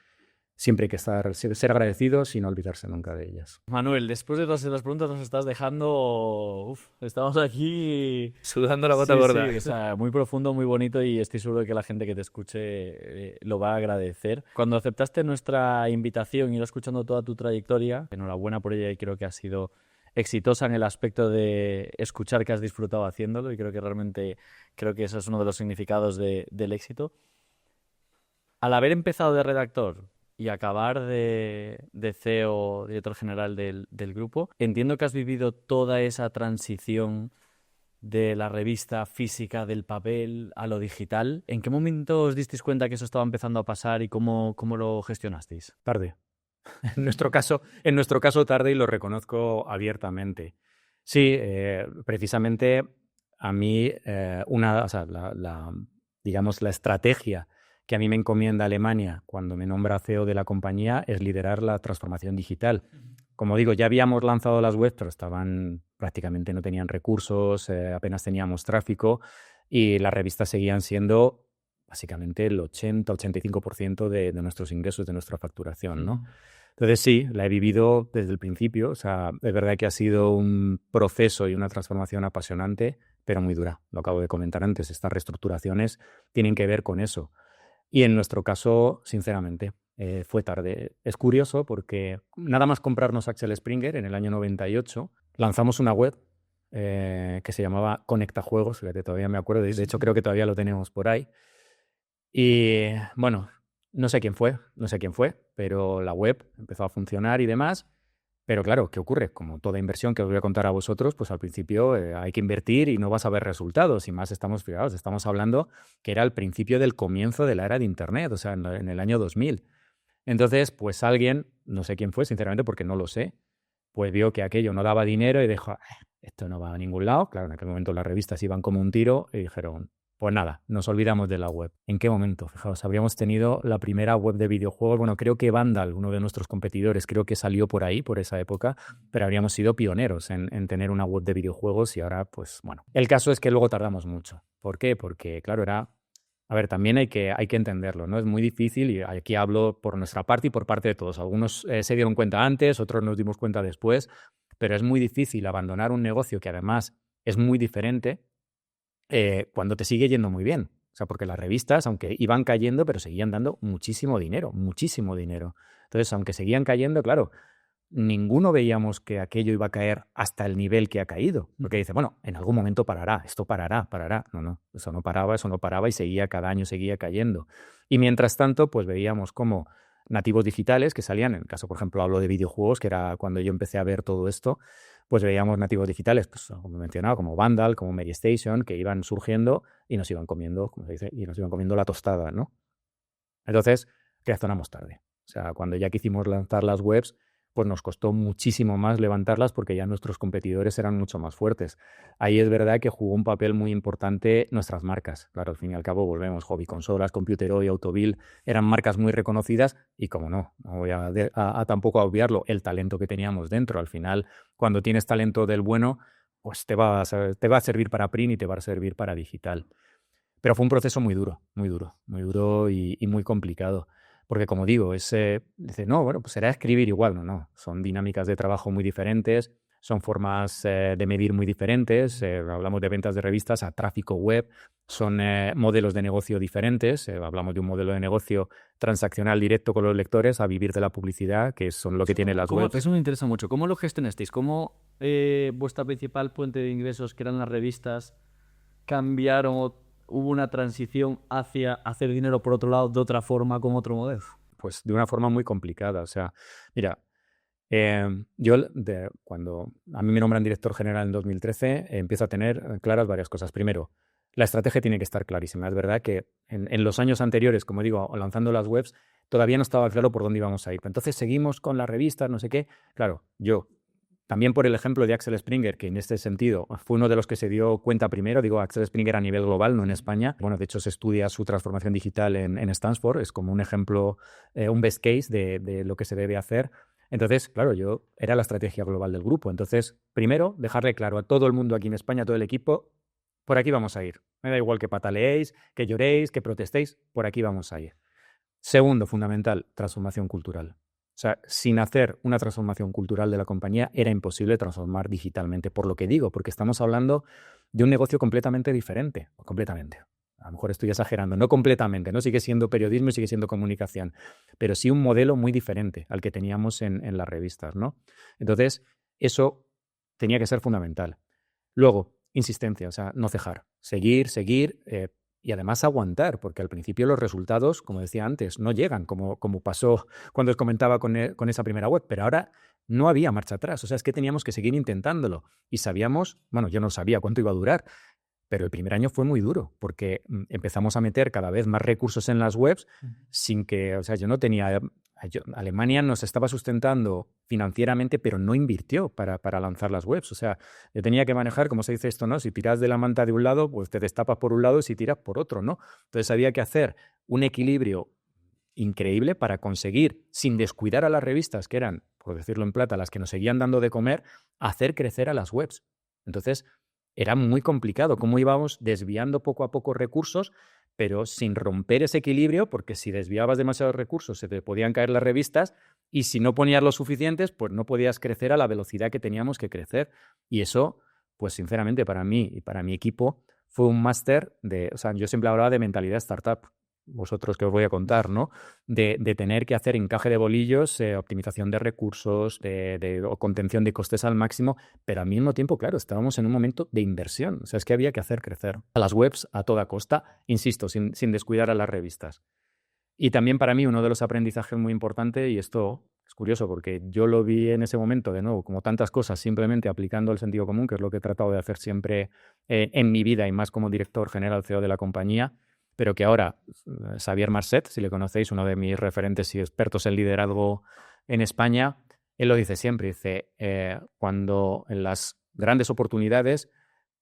siempre hay que ser agradecidos y no olvidarse nunca de ellas. Manuel, después de todas las preguntas nos estás dejando... estamos aquí... Sudando la gota gorda. Sí, o sea, muy profundo, muy bonito, y estoy seguro de que la gente que te escuche lo va a agradecer. Cuando aceptaste nuestra invitación y ir escuchando toda tu trayectoria, enhorabuena por ella, y creo que ha sido exitosa en el aspecto de escuchar que has disfrutado haciéndolo, y creo que eso es uno de los significados del éxito. Al haber empezado de redactor y acabar de CEO, director general del grupo, entiendo que has vivido toda esa transición de la revista física, del papel, a lo digital. ¿En qué momento os disteis cuenta que eso estaba empezando a pasar y cómo lo gestionasteis? Tarde. En nuestro caso tarde, y lo reconozco abiertamente. Sí, precisamente a mí digamos, la estrategia que a mí me encomienda Alemania cuando me nombra CEO de la compañía es liderar la transformación digital. Como digo, ya habíamos lanzado las webs, pero prácticamente no tenían recursos, apenas teníamos tráfico, y las revistas seguían siendo básicamente el 80-85% de nuestros ingresos, de nuestra facturación, ¿no? Entonces sí, la he vivido desde el principio. O sea, es verdad que ha sido un proceso y una transformación apasionante, pero muy dura. Lo acabo de comentar antes, estas reestructuraciones tienen que ver con eso. Y en nuestro caso, sinceramente, fue tarde. Es curioso porque nada más comprarnos Axel Springer en el año 98, lanzamos una web que se llamaba Conecta Juegos, fíjate, todavía me acuerdo, de hecho creo que todavía lo tenemos por ahí. Y bueno, no sé quién fue, pero la web empezó a funcionar y demás. Pero claro, ¿qué ocurre? Como toda inversión que os voy a contar a vosotros, pues al principio hay que invertir y no vas a ver resultados. Y más estamos hablando que era el principio del comienzo de la era de Internet, o sea, en el año 2000. Entonces, pues alguien, no sé quién fue, sinceramente, porque no lo sé, pues vio que aquello no daba dinero y dijo, esto no va a ningún lado. Claro, en aquel momento las revistas iban como un tiro y dijeron, pues nada, nos olvidamos de la web. ¿En qué momento? Fijaos, habríamos tenido la primera web de videojuegos. Bueno, creo que Vandal, uno de nuestros competidores, creo que salió por ahí, por esa época, pero habríamos sido pioneros en tener una web de videojuegos, y ahora, pues bueno. El caso es que luego tardamos mucho. ¿Por qué? Porque, claro, a ver, también hay que entenderlo, ¿no? Es muy difícil, y aquí hablo por nuestra parte y por parte de todos. Algunos se dieron cuenta antes, otros nos dimos cuenta después, pero es muy difícil abandonar un negocio que además es muy diferente cuando te sigue yendo muy bien. O sea, porque las revistas, aunque iban cayendo, pero seguían dando muchísimo dinero, muchísimo dinero. Entonces, aunque seguían cayendo, claro, ninguno veíamos que aquello iba a caer hasta el nivel que ha caído. Porque dice, bueno, en algún momento parará, esto parará. No, eso no paraba y seguía, cada año seguía cayendo. Y mientras tanto, pues veíamos cómo nativos digitales que salían, en el caso, por ejemplo, hablo de videojuegos, que era cuando yo empecé a ver todo esto, pues veíamos nativos digitales, pues como he mencionado, como Vandal, como Mary Station, que iban surgiendo y nos iban comiendo, como se dice, y nos iban comiendo la tostada, ¿no? Entonces, reaccionamos tarde. O sea, cuando ya quisimos lanzar las webs, pues nos costó muchísimo más levantarlas porque ya nuestros competidores eran mucho más fuertes. Ahí es verdad que jugó un papel muy importante nuestras marcas. Claro, al fin y al cabo volvemos, Hobby Consolas, Computeroi, Autoville, eran marcas muy reconocidas y, como no voy a tampoco a obviarlo, el talento que teníamos dentro. Al final, cuando tienes talento del bueno, pues te va a servir para print y te va a servir para digital. Pero fue un proceso muy duro y muy complicado. Porque, como digo, dice, no, bueno, pues será escribir igual. No. Son dinámicas de trabajo muy diferentes, son formas de medir muy diferentes. Hablamos de ventas de revistas a tráfico web, son modelos de negocio diferentes. Hablamos de un modelo de negocio transaccional directo con los lectores a vivir de la publicidad, que son lo que tienen las webs. Eso me interesa mucho. ¿Cómo lo gestionasteis? ¿Cómo vuestra principal fuente de ingresos, que eran las revistas, cambiaron? ¿Hubo una transición hacia hacer dinero por otro lado de otra forma, con otro modelo? Pues de una forma muy complicada. O sea, mira, cuando a mí me nombran director general en 2013, empiezo a tener claras varias cosas. Primero, la estrategia tiene que estar clarísima. Es verdad que en los años anteriores, como digo, lanzando las webs, todavía no estaba claro por dónde íbamos a ir. Entonces seguimos con las revistas, no sé qué. Claro, yo... También por el ejemplo de Axel Springer, que en este sentido fue uno de los que se dio cuenta primero. Digo, Axel Springer a nivel global, no en España. Bueno, de hecho se estudia su transformación digital en Stanford. Es como un ejemplo, un best case de lo que se debe hacer. Entonces, claro, yo era la estrategia global del grupo. Entonces, primero, dejarle claro a todo el mundo aquí en España, a todo el equipo, por aquí vamos a ir. Me da igual que pataleéis, que lloréis, que protestéis, por aquí vamos a ir. Segundo, fundamental, transformación cultural. O sea, sin hacer una transformación cultural de la compañía era imposible transformar digitalmente. Por lo que digo, porque estamos hablando de un negocio completamente diferente. Completamente. A lo mejor estoy exagerando. No completamente, ¿no? Sigue siendo periodismo y sigue siendo comunicación. Pero sí un modelo muy diferente al que teníamos en las revistas, ¿no? Entonces, eso tenía que ser fundamental. Luego, insistencia, o sea, no cejar. Seguir, y además aguantar, porque al principio los resultados, como decía antes, no llegan, como pasó cuando os comentaba con esa primera web, pero ahora no había marcha atrás, o sea, es que teníamos que seguir intentándolo y sabíamos, bueno, yo no sabía cuánto iba a durar, pero el primer año fue muy duro porque empezamos a meter cada vez más recursos en las webs sin que, o sea, yo no tenía... Alemania nos estaba sustentando financieramente, pero no invirtió para lanzar las webs. O sea, yo tenía que manejar, como se dice esto, ¿no? Si tiras de la manta de un lado, pues te destapas por un lado y si tiras por otro, ¿no? Entonces había que hacer un equilibrio increíble para conseguir, sin descuidar a las revistas, que eran, por decirlo en plata, las que nos seguían dando de comer, hacer crecer a las webs. Entonces, era muy complicado cómo íbamos desviando poco a poco recursos, pero sin romper ese equilibrio, porque si desviabas demasiados recursos se te podían caer las revistas y si no ponías los suficientes, pues no podías crecer a la velocidad que teníamos que crecer. Y eso, pues sinceramente, para mí y para mi equipo fue un máster de... O sea, yo siempre hablaba de mentalidad startup, vosotros que os voy a contar, ¿no? De tener que hacer encaje de bolillos, optimización de recursos, o contención de costes al máximo, pero al mismo tiempo, claro, estábamos en un momento de inversión. O sea, es que había que hacer crecer a las webs a toda costa, insisto, sin descuidar a las revistas. Y también para mí uno de los aprendizajes muy importantes, y esto es curioso porque yo lo vi en ese momento, de nuevo, como tantas cosas, simplemente aplicando el sentido común, que es lo que he tratado de hacer siempre en mi vida y más como director general CEO de la compañía, pero que ahora Xavier Marcet, si le conocéis, uno de mis referentes y expertos en liderazgo en España, él lo dice siempre, dice, cuando en las grandes oportunidades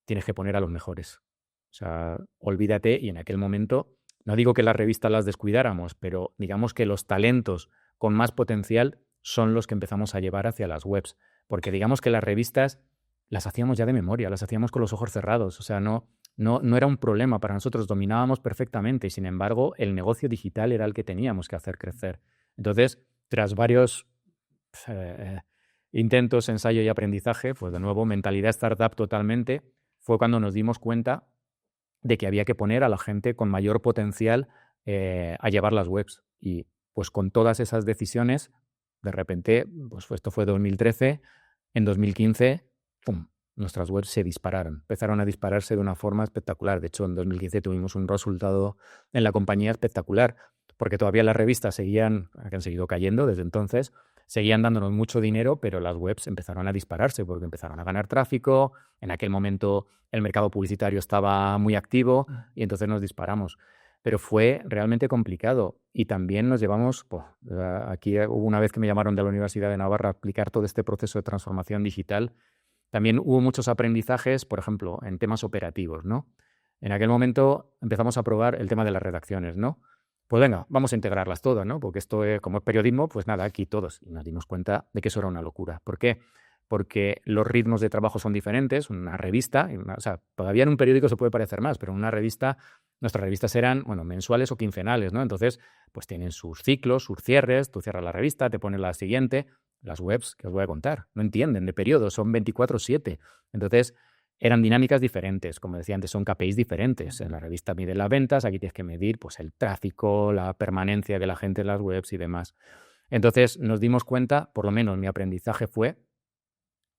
tienes que poner a los mejores. O sea, olvídate, y en aquel momento, no digo que las revistas las descuidáramos, pero digamos que los talentos con más potencial son los que empezamos a llevar hacia las webs, porque digamos que las revistas las hacíamos ya de memoria, las hacíamos con los ojos cerrados, o sea, no era un problema para nosotros, dominábamos perfectamente y sin embargo el negocio digital era el que teníamos que hacer crecer. Entonces, tras varios intentos, ensayo y aprendizaje, pues de nuevo, mentalidad startup totalmente, fue cuando nos dimos cuenta de que había que poner a la gente con mayor potencial a llevar las webs. Y pues con todas esas decisiones, de repente, pues esto fue 2013, en 2015, ¡pum!, nuestras webs se dispararon. Empezaron a dispararse de una forma espectacular. De hecho, en 2015 tuvimos un resultado en la compañía espectacular, porque todavía las revistas que han seguido cayendo desde entonces, seguían dándonos mucho dinero, pero las webs empezaron a dispararse porque empezaron a ganar tráfico. En aquel momento el mercado publicitario estaba muy activo y entonces nos disparamos. Pero fue realmente complicado y también nos llevamos... Pues, aquí hubo una vez que me llamaron de la Universidad de Navarra a explicar todo este proceso de transformación digital. También hubo muchos aprendizajes, por ejemplo, en temas operativos, ¿no? En aquel momento empezamos a probar el tema de las redacciones, ¿no? Pues venga, vamos a integrarlas todas, ¿no? Porque esto, como es periodismo, pues nada, aquí todos. Y nos dimos cuenta de que eso era una locura. ¿Por qué? Porque los ritmos de trabajo son diferentes. Una revista, o sea, todavía en un periódico se puede parecer más, pero en una revista, nuestras revistas eran, bueno, mensuales o quincenales, ¿no? Entonces, pues tienen sus ciclos, sus cierres, tú cierras la revista, te pones la siguiente. Las webs, que os voy a contar, no entienden de periodos, son 24/7. Entonces, eran dinámicas diferentes. Como decía antes, son KPIs diferentes. En la revista mide las ventas, aquí tienes que medir pues, el tráfico, la permanencia de la gente en las webs y demás. Entonces, nos dimos cuenta, por lo menos mi aprendizaje fue,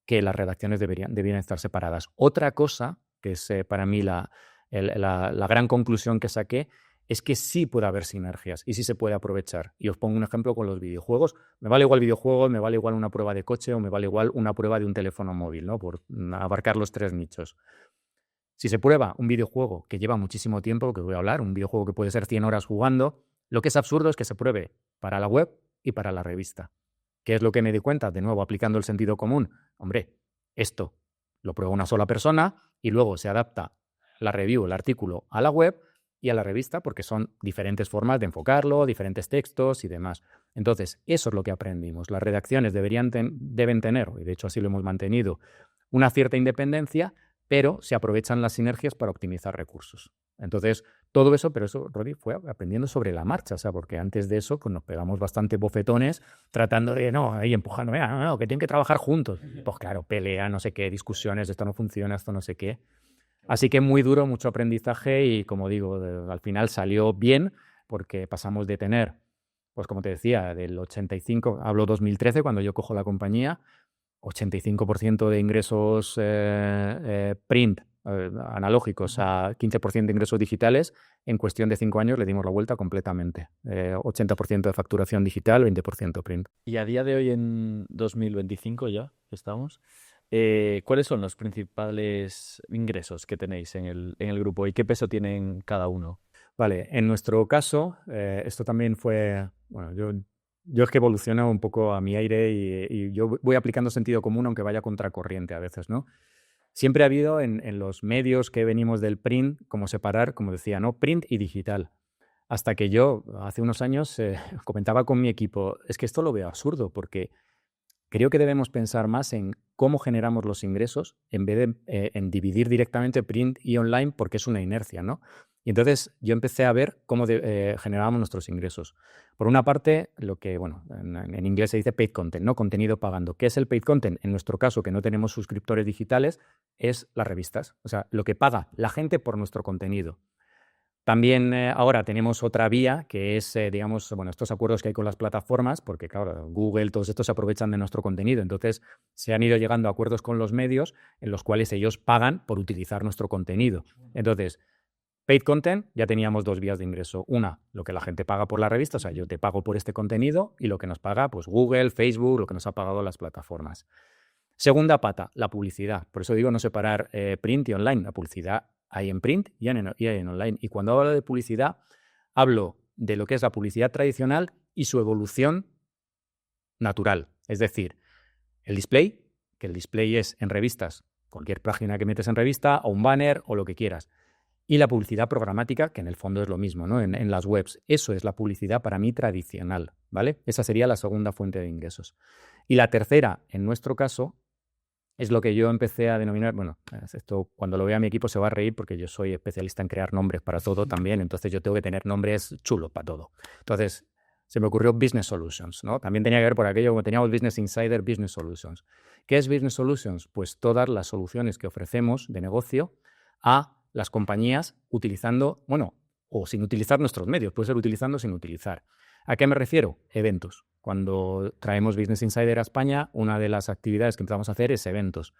que las redacciones debían estar separadas. Otra cosa, que es para mí la gran conclusión que saqué, es que sí puede haber sinergias y sí se puede aprovechar. Y os pongo un ejemplo con los videojuegos. Me vale igual videojuegos, me vale igual una prueba de coche o me vale igual una prueba de un teléfono móvil, ¿no? Por abarcar los tres nichos. Si se prueba un videojuego que lleva muchísimo tiempo, que os voy a hablar, un videojuego que puede ser 100 horas jugando, lo que es absurdo es que se pruebe para la web y para la revista. ¿Qué es lo que me di cuenta? De nuevo, aplicando el sentido común. Hombre, esto lo prueba una sola persona y luego se adapta la review, el artículo, a la web, y a la revista, porque son diferentes formas de enfocarlo, diferentes textos y demás. Entonces, eso es lo que aprendimos. Las redacciones deben tener, y de hecho así lo hemos mantenido, una cierta independencia, pero se aprovechan las sinergias para optimizar recursos. Entonces, todo eso, pero eso, Rodri, fue aprendiendo sobre la marcha, o sea, porque antes de eso pues nos pegamos bastante bofetones tratando de, no, ahí empujando, no, que tienen que trabajar juntos. Pues claro, pelea, no sé qué, discusiones, esto no funciona, esto no sé qué. Así que muy duro, mucho aprendizaje y, como digo, al final salió bien porque pasamos de tener, pues como te decía, del 85, hablo 2013, cuando yo cojo la compañía, 85% de ingresos print analógicos a 15% de ingresos digitales. En cuestión de 5 años le dimos la vuelta completamente. 80% de facturación digital, 20% print. Y a día de hoy, en 2025 ya estamos, ¿cuáles son los principales ingresos que tenéis en el grupo y qué peso tienen cada uno? Vale, en nuestro caso, esto también fue, bueno, yo es que evoluciono un poco a mi aire y yo voy aplicando sentido común, aunque vaya contracorriente a veces, ¿no? Siempre ha habido en los medios que venimos del print, como separar, como decía, ¿no? Print y digital. Hasta que yo, hace unos años, comentaba con mi equipo, es que esto lo veo absurdo, porque creo que debemos pensar más en cómo generamos los ingresos en vez de en dividir directamente print y online, porque es una inercia, ¿no? Y entonces yo empecé a ver cómo generábamos nuestros ingresos. Por una parte, lo que, bueno, en inglés se dice paid content, ¿no? Contenido pagando. ¿Qué es el paid content? En nuestro caso, que no tenemos suscriptores digitales, es las revistas. O sea, lo que paga la gente por nuestro contenido. También ahora tenemos otra vía que es, digamos, bueno, estos acuerdos que hay con las plataformas, porque claro, Google, todos estos se aprovechan de nuestro contenido. Entonces, se han ido llegando a acuerdos con los medios en los cuales ellos pagan por utilizar nuestro contenido. Entonces, paid content, ya teníamos 2 vías de ingreso. Una, lo que la gente paga por la revista, o sea, yo te pago por este contenido, y lo que nos paga, pues Google, Facebook, lo que nos ha pagado las plataformas. Segunda pata, la publicidad. Por eso digo no separar print y online. La publicidad hay en print y hay en online. Y cuando hablo de publicidad, hablo de lo que es la publicidad tradicional y su evolución natural. Es decir, el display, que el display es en revistas, cualquier página que metes en revista, o un banner, o lo que quieras. Y la publicidad programática, que en el fondo es lo mismo, ¿no? En las webs. Eso es la publicidad para mí tradicional, ¿vale? Esa sería la segunda fuente de ingresos. Y la tercera, en nuestro caso, es lo que yo empecé a denominar, bueno, esto cuando lo vea mi equipo se va a reír porque yo soy especialista en crear nombres para todo también, entonces yo tengo que tener nombres chulos para todo. Entonces se me ocurrió Business Solutions, ¿no? También tenía que ver por aquello, como teníamos Business Insider, Business Solutions. ¿Qué es Business Solutions? Pues todas las soluciones que ofrecemos de negocio a las compañías utilizando, bueno, o sin utilizar nuestros medios, puede ser utilizando o sin utilizar. ¿A qué me refiero? Eventos. Cuando traemos Business Insider a España, una de las actividades que empezamos a hacer es eventos.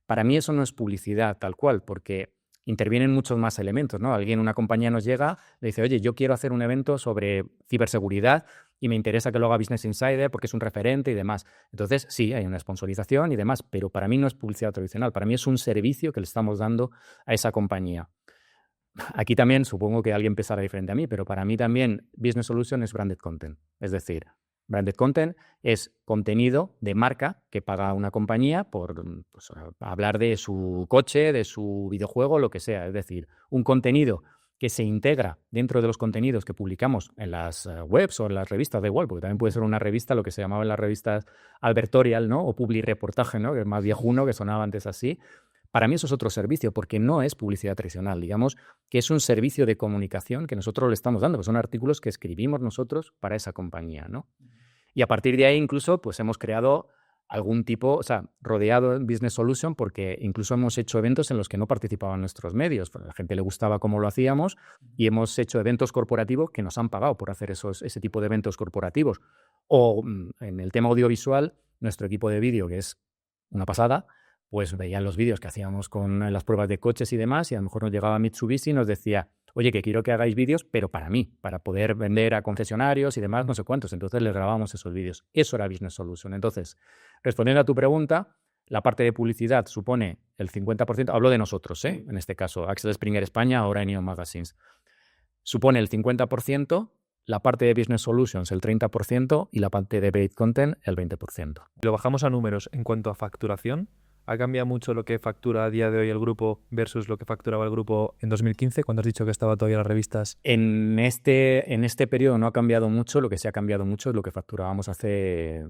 Para mí eso no es publicidad tal cual, porque intervienen muchos más elementos, ¿no? Una compañía nos llega, le dice, oye, yo quiero hacer un evento sobre ciberseguridad y me interesa que lo haga Business Insider porque es un referente y demás. Entonces, sí, hay una sponsorización y demás, pero para mí no es publicidad tradicional. Para mí es un servicio que le estamos dando a esa compañía. Aquí también supongo que alguien pensará diferente a mí, pero para mí también Business Solution es branded content. Es decir, branded content es contenido de marca que paga una compañía por pues, hablar de su coche, de su videojuego, lo que sea. Es decir, un contenido que se integra dentro de los contenidos que publicamos en las webs o en las revistas, da igual, porque también puede ser una revista, lo que se llamaba en las revistas Albertorial, ¿no? O Publireportaje, ¿no? Que es más viejuno, que sonaba antes así. Para mí eso es otro servicio, porque no es publicidad tradicional, digamos que es un servicio de comunicación que nosotros le estamos dando, pues son artículos que escribimos nosotros para esa compañía, ¿no? Y a partir de ahí incluso pues hemos creado algún tipo, o sea, rodeado en Business Solution, porque incluso hemos hecho eventos en los que no participaban nuestros medios, a la gente le gustaba cómo lo hacíamos y hemos hecho eventos corporativos que nos han pagado por hacer ese tipo de eventos corporativos. O en el tema audiovisual, nuestro equipo de vídeo, que es una pasada, pues veían los vídeos que hacíamos con las pruebas de coches y demás, y a lo mejor nos llegaba Mitsubishi y nos decía, oye, que quiero que hagáis vídeos, pero para mí, para poder vender a concesionarios y demás, no sé cuántos. Entonces les grabábamos esos vídeos. Eso era Business Solution. Entonces, respondiendo a tu pregunta, la parte de publicidad supone el 50%, hablo de nosotros, en este caso, Axel Springer España, ahora en Neon Magazines. Supone el 50%, la parte de Business Solutions el 30% y la parte de Paid Content el 20%. Lo bajamos a números en cuanto a facturación. ¿Ha cambiado mucho lo que factura a día de hoy el grupo versus lo que facturaba el grupo en 2015, cuando has dicho que estaba todavía las revistas? En este periodo no ha cambiado mucho. Lo que sí ha cambiado mucho es lo que facturábamos hace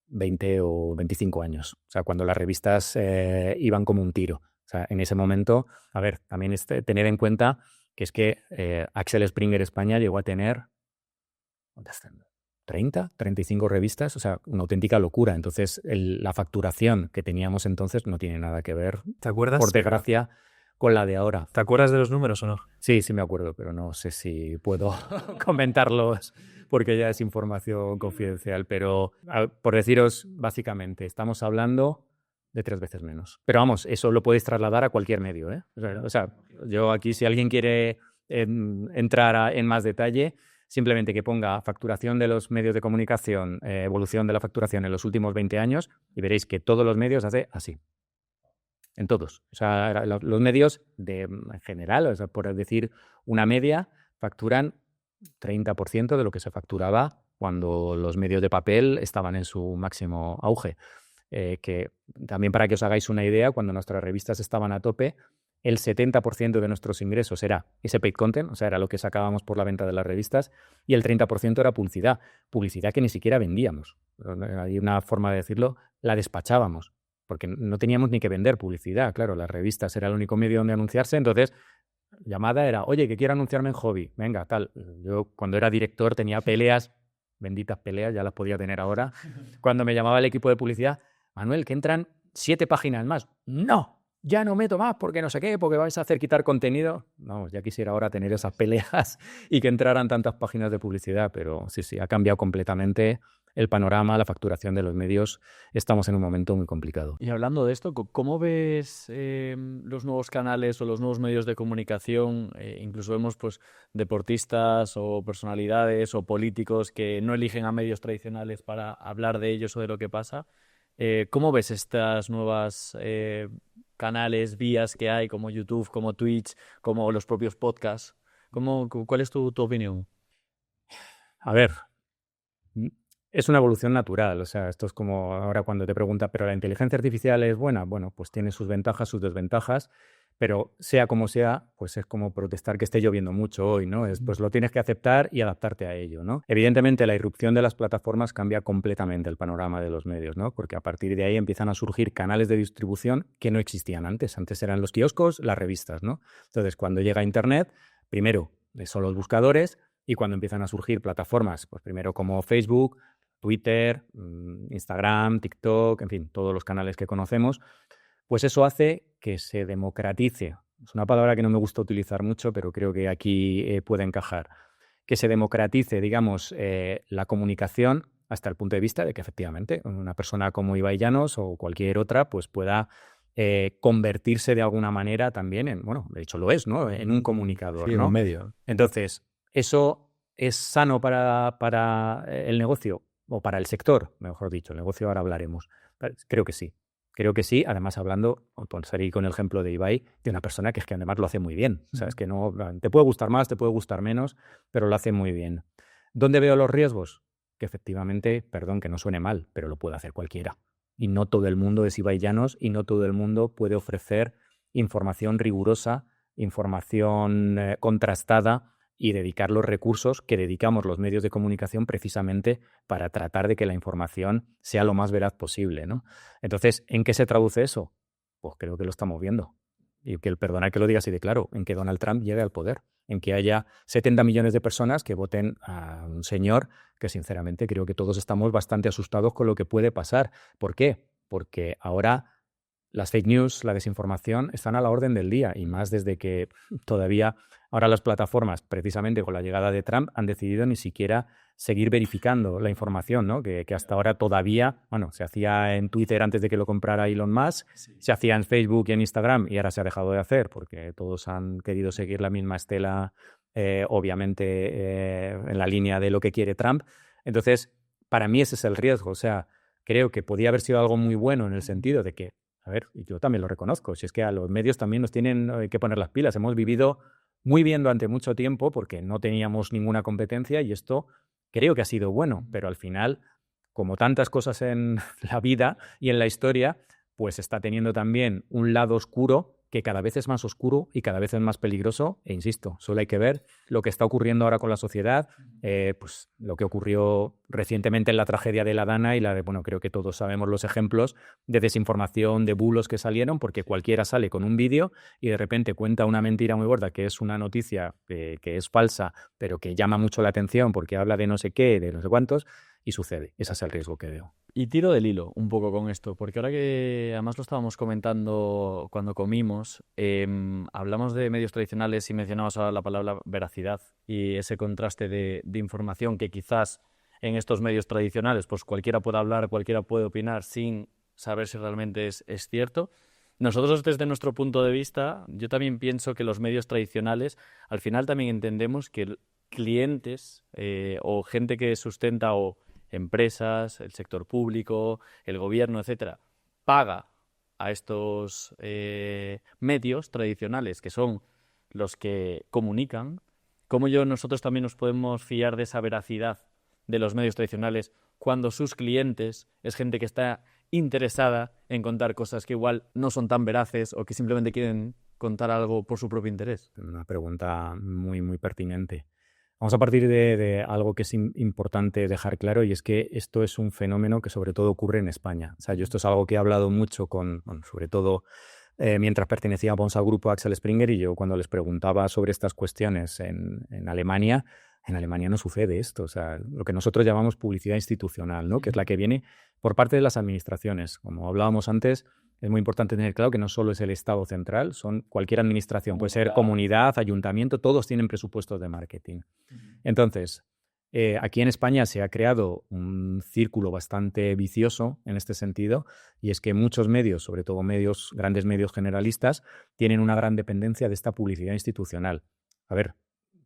20 o 25 años. O sea, cuando las revistas iban como un tiro. O sea, en ese momento, a ver, también tener en cuenta que es que Axel Springer España llegó a tener 30, 35 revistas, o sea, una auténtica locura. Entonces, la facturación que teníamos entonces no tiene nada que ver, ¿Te acuerdas? por desgracia, con la de ahora. ¿Te acuerdas de los números o no? Sí, sí me acuerdo, pero no sé si puedo comentarlos porque ya es información confidencial. Pero por deciros, básicamente, estamos hablando de 3 veces menos. Pero vamos, eso lo podéis trasladar a cualquier medio, ¿eh? O sea, yo aquí, si alguien quiere entrar en más detalle, simplemente que ponga facturación de los medios de comunicación, evolución de la facturación en los últimos 20 años y veréis que todos los medios hace así. En todos. O sea, los medios en general, o sea, por decir una media, facturan 30% de lo que se facturaba cuando los medios de papel estaban en su máximo auge. Que también, para que os hagáis una idea, cuando nuestras revistas estaban a tope, el 70% de nuestros ingresos era ese paid content, o sea, era lo que sacábamos por la venta de las revistas, y el 30% era publicidad que ni siquiera vendíamos. Hay una forma de decirlo, la despachábamos, porque no teníamos ni que vender publicidad. Claro, las revistas era el único medio donde anunciarse, entonces llamada era, oye, que quiero anunciarme en Hobby, venga, tal. Yo cuando era director tenía peleas, benditas peleas, ya las podía tener ahora, cuando me llamaba el equipo de publicidad, Manuel, que entran 7 páginas más. ¡No! Ya no meto más porque no sé qué, porque vais a hacer quitar contenido. No, ya quisiera ahora tener esas peleas y que entraran tantas páginas de publicidad, pero sí, ha cambiado completamente el panorama, la facturación de los medios. Estamos en un momento muy complicado. Y hablando de esto, ¿cómo ves los nuevos canales o los nuevos medios de comunicación? Incluso vemos pues deportistas o personalidades o políticos que no eligen a medios tradicionales para hablar de ellos o de lo que pasa. ¿Cómo ves estas nuevas canales, vías que hay, como YouTube, como Twitch, como los propios podcasts? ¿Cuál es tu opinión? A ver, es una evolución natural. O sea, esto es como ahora cuando te preguntan, ¿pero la inteligencia artificial es buena? Bueno, pues tiene sus ventajas, sus desventajas, pero sea como sea, pues es como protestar que esté lloviendo mucho hoy, ¿no? Pues lo tienes que aceptar y adaptarte a ello, ¿no? Evidentemente, la irrupción de las plataformas cambia completamente el panorama de los medios, ¿no? Porque a partir de ahí empiezan a surgir canales de distribución que no existían antes. Antes eran los kioscos, las revistas, ¿no? Entonces, cuando llega Internet, primero son los buscadores, y cuando empiezan a surgir plataformas, pues primero como Facebook, Twitter, Instagram, TikTok, en fin, todos los canales que conocemos, pues eso hace que se democratice. Es una palabra que no me gusta utilizar mucho, pero creo que aquí puede encajar. Que se democratice, digamos, la comunicación hasta el punto de vista de que efectivamente una persona como Ibai Llanos o cualquier otra pues pueda convertirse de alguna manera también en, bueno, de hecho lo es, ¿no? En un comunicador, Sí, ¿no? en un medio. Entonces, ¿eso es sano para el negocio o para el sector? Mejor dicho, el negocio ahora hablaremos. Creo que sí. Creo que sí, además hablando, por salir con el ejemplo de Ibai, de una persona que es que además lo hace muy bien. O sea, es que no, te puede gustar más, te puede gustar menos, pero lo hace muy bien. ¿Dónde veo los riesgos? Que efectivamente, perdón que no suene mal, pero lo puede hacer cualquiera. Y no todo el mundo es Ibai Llanos y no todo el mundo puede ofrecer información rigurosa, información contrastada y dedicar los recursos que dedicamos los medios de comunicación precisamente para tratar de que la información sea lo más veraz posible, ¿no? Entonces, ¿en qué se traduce eso? Pues creo que lo estamos viendo. Y que, perdonad que lo diga así de claro, en que Donald Trump llegue al poder, en que haya 70 millones de personas que voten a un señor que sinceramente creo que todos estamos bastante asustados con lo que puede pasar. ¿Por qué? Porque ahora las fake news, la desinformación, están a la orden del día, y más desde que todavía ahora las plataformas, precisamente con la llegada de Trump, han decidido ni siquiera seguir verificando la información, ¿no? Que hasta ahora todavía, bueno, se hacía en Twitter antes de que lo comprara Elon Musk, se hacía en Facebook y en Instagram, y ahora se ha dejado de hacer porque todos han querido seguir la misma estela, obviamente en la línea de lo que quiere Trump. Entonces, para mí ese es el riesgo. O sea, creo que podía haber sido algo muy bueno en el sentido de que, a ver, y yo también lo reconozco, si es que a los medios también nos tienen que poner las pilas. Hemos vivido muy bien durante mucho tiempo porque no teníamos ninguna competencia, y esto creo que ha sido bueno, pero al final, como tantas cosas en la vida y en la historia, pues está teniendo también un lado oscuro que cada vez es más oscuro y cada vez es más peligroso. E insisto, solo hay que ver lo que está ocurriendo ahora con la sociedad, pues lo que ocurrió recientemente en la tragedia de la Dana y bueno, creo que todos sabemos los ejemplos de desinformación, de bulos que salieron, porque cualquiera sale con un vídeo y de repente cuenta una mentira muy gorda, que es una noticia que es falsa, pero que llama mucho la atención porque habla de no sé qué, de no sé cuántos, y sucede. Ese es el riesgo que veo. Y tiro del hilo un poco con esto, porque ahora que además lo estábamos comentando cuando comimos, hablamos de medios tradicionales y mencionamos ahora la palabra veracidad y ese contraste de información que quizás en estos medios tradicionales pues cualquiera puede hablar, cualquiera puede opinar sin saber si realmente es cierto. Nosotros desde nuestro punto de vista, yo también pienso que los medios tradicionales al final también entendemos que clientes o gente que sustenta o empresas, el sector público, el gobierno, etcétera, paga a estos medios tradicionales que son los que comunican. ¿Cómo nosotros también nos podemos fiar de esa veracidad de los medios tradicionales cuando sus clientes es gente que está interesada en contar cosas que igual no son tan veraces o que simplemente quieren contar algo por su propio interés? Una pregunta muy, muy pertinente. Vamos a partir de algo que es importante dejar claro, y es que esto es un fenómeno que sobre todo ocurre en España. O sea, yo esto es algo que he hablado mucho sobre todo mientras pertenecíamos al grupo Axel Springer, y yo cuando les preguntaba sobre estas cuestiones en Alemania no sucede esto. O sea, lo que nosotros llamamos publicidad institucional, ¿no? Que es la que viene por parte de las administraciones. Como hablábamos antes, es muy importante tener claro que no solo es el Estado central, son cualquier administración, puede ser comunidad, ayuntamiento, todos tienen presupuestos de marketing. Entonces, aquí en España se ha creado un círculo bastante vicioso en este sentido, y es que muchos medios, sobre todo grandes medios generalistas, tienen una gran dependencia de esta publicidad institucional. A ver,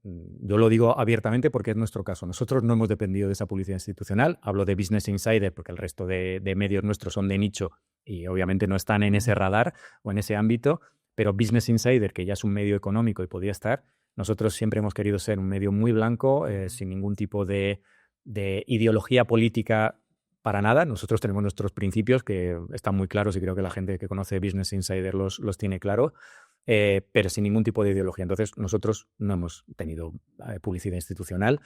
yo lo digo abiertamente porque es nuestro caso. Nosotros no hemos dependido de esa publicidad institucional. Hablo de Business Insider porque el resto de medios nuestros son de nicho y obviamente no están en ese radar o en ese ámbito, pero Business Insider, que ya es un medio económico y podía estar, nosotros siempre hemos querido ser un medio muy blanco, sin ningún tipo de ideología política para nada. Nosotros tenemos nuestros principios que están muy claros y creo que la gente que conoce Business Insider los tiene claro. Pero sin ningún tipo de ideología. Entonces, nosotros no hemos tenido publicidad institucional.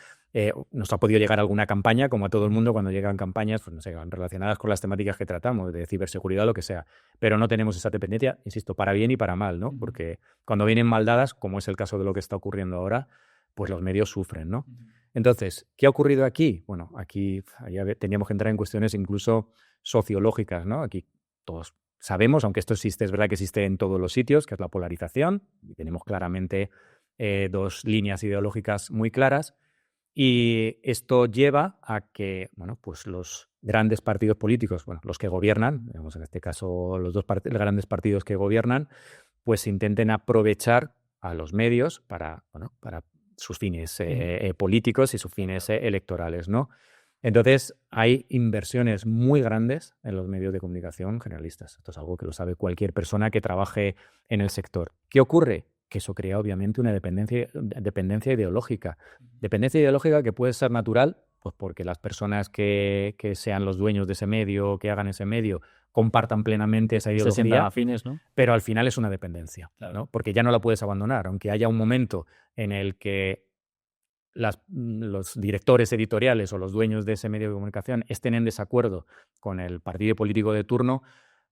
Nos ha podido llegar alguna campaña, como a todo el mundo, cuando llegan campañas, pues no sé, relacionadas con las temáticas que tratamos, de ciberseguridad o lo que sea. Pero no tenemos esa dependencia, insisto, para bien y para mal, ¿no? Porque cuando vienen mal dadas, como es el caso de lo que está ocurriendo ahora, pues los medios sufren, ¿no? Entonces, ¿qué ha ocurrido aquí? Bueno, aquí ya teníamos que entrar en cuestiones incluso sociológicas, ¿no? Aquí todos sabemos, aunque esto existe, es verdad que existe en todos los sitios, que es la polarización, y tenemos claramente dos líneas ideológicas muy claras, y esto lleva a que, bueno, pues los grandes partidos políticos, bueno, los que gobiernan, digamos en este caso los grandes partidos que gobiernan, pues intenten aprovechar a los medios para sus fines políticos y sus fines electorales, ¿no? Entonces, hay inversiones muy grandes en los medios de comunicación generalistas. Esto es algo que lo sabe cualquier persona que trabaje en el sector. ¿Qué ocurre? Que eso crea, obviamente, una dependencia ideológica. Dependencia ideológica que puede ser natural, pues porque las personas que sean los dueños de ese medio, que hagan ese medio, compartan plenamente esa ideología. Se sientan afines, ¿no? Pero al final es una dependencia, claro, ¿no? Porque ya no la puedes abandonar. Aunque haya un momento en el que los directores editoriales o los dueños de ese medio de comunicación estén en desacuerdo con el partido político de turno,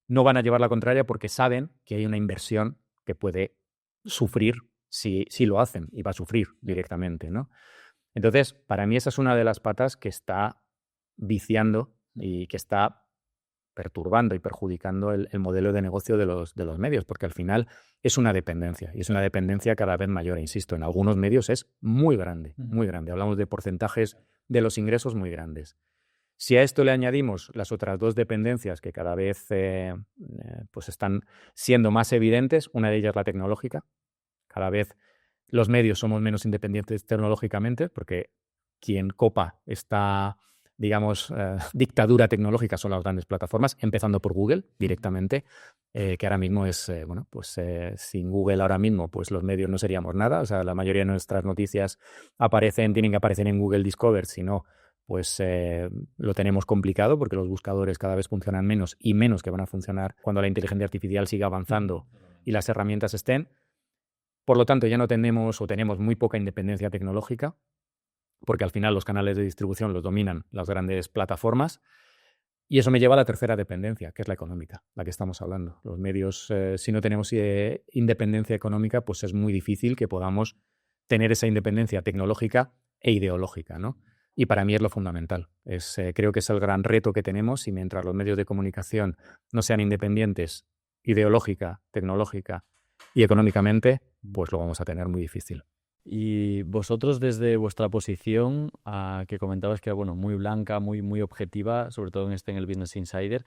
no van a llevar la contraria porque saben que hay una inversión que puede sufrir si lo hacen, y va a sufrir directamente, ¿no? Entonces, para mí esa es una de las patas que está viciando y que está perturbando y perjudicando el modelo de negocio de los medios, porque al final es una dependencia, y es una dependencia cada vez mayor. Insisto, en algunos medios es muy grande, muy grande. Hablamos de porcentajes de los ingresos muy grandes. Si a esto le añadimos las otras dos dependencias que cada vez pues están siendo más evidentes, una de ellas la tecnológica. Cada vez los medios somos menos independientes tecnológicamente, porque quien copa esta, digamos, dictadura tecnológica son las grandes plataformas, empezando por Google directamente, que ahora mismo es, sin Google ahora mismo, pues los medios no seríamos nada. O sea, la mayoría de nuestras noticias tienen que aparecer en Google Discover, si no, pues lo tenemos complicado porque los buscadores cada vez funcionan menos y menos que van a funcionar cuando la inteligencia artificial siga avanzando y las herramientas estén. Por lo tanto, ya no tenemos muy poca independencia tecnológica, porque al final los canales de distribución los dominan las grandes plataformas. Y eso me lleva a la tercera dependencia, que es la económica, la que estamos hablando. Los medios, si no tenemos independencia económica, pues es muy difícil que podamos tener esa independencia tecnológica e ideológica, ¿no? Y para mí es lo fundamental. Creo que es el gran reto que tenemos, y mientras los medios de comunicación no sean independientes ideológica, tecnológica y económicamente, pues lo vamos a tener muy difícil. Y vosotros, desde vuestra posición, que comentabas que era muy blanca, muy objetiva, sobre todo en el Business Insider,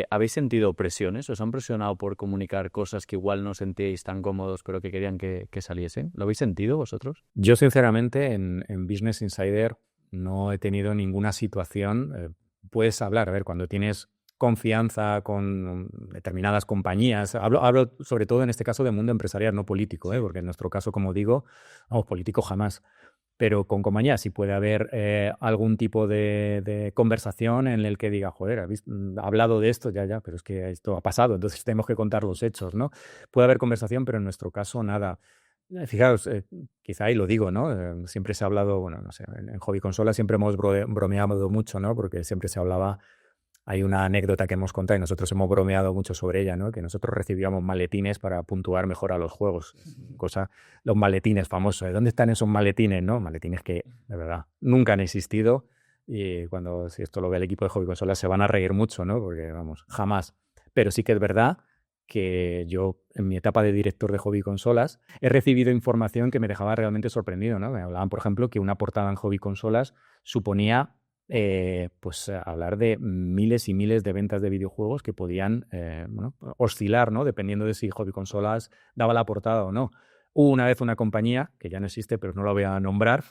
¿habéis sentido presiones? ¿Os han presionado por comunicar cosas que igual no sentíais tan cómodos, pero que querían que saliesen? ¿Lo habéis sentido vosotros? Yo, sinceramente, en Business Insider no he tenido ninguna situación. Puedes hablar, a ver, cuando tienes confianza con determinadas compañías. Hablo sobre todo en este caso de mundo empresarial, no político, porque en nuestro caso, como digo, político jamás. Pero con compañías sí puede haber algún tipo de conversación en el que diga, joder, ¿has hablado de esto? Ya, pero es que esto ha pasado, entonces tenemos que contar los hechos, ¿no? Puede haber conversación, pero en nuestro caso nada. Fijaos, quizá ahí lo digo, ¿no? Siempre se ha hablado, bueno, no sé, en Hobby Consola siempre hemos bromeado mucho, ¿no? Porque siempre se hablaba. Hay una anécdota que hemos contado y nosotros hemos bromeado mucho sobre ella, ¿no? Que nosotros recibíamos maletines para puntuar mejor a los juegos. Los maletines famosos. ¿Dónde están esos maletines, no? Maletines que, de verdad, nunca han existido. Y si esto lo ve el equipo de Hobby Consolas se van a reír mucho, ¿no? Porque, vamos, jamás. Pero sí que es verdad que yo, en mi etapa de director de Hobby Consolas, he recibido información que me dejaba realmente sorprendido, ¿no? Me hablaban, por ejemplo, que una portada en Hobby Consolas suponía hablar de miles y miles de ventas de videojuegos que podían oscilar, ¿no? Dependiendo de si Hobby Consolas daba la portada o no. Hubo una vez una compañía, que ya no existe, pero no la voy a nombrar,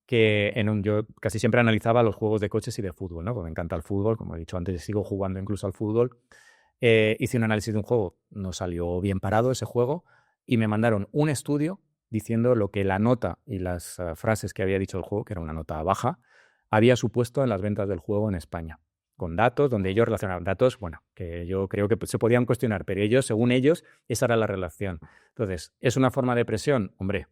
que yo casi siempre analizaba los juegos de coches y de fútbol, ¿no? Porque me encanta el fútbol, como he dicho antes, sigo jugando incluso al fútbol. Hice un análisis de un juego, no salió bien parado ese juego, y me mandaron un estudio diciendo lo que la nota y las frases que había dicho el juego, que era una nota baja, había supuesto en las ventas del juego en España, con datos donde ellos relacionaban datos, que yo creo que se podían cuestionar, pero ellos, según ellos, esa era la relación. Entonces, ¿es una forma de presión? Hombre,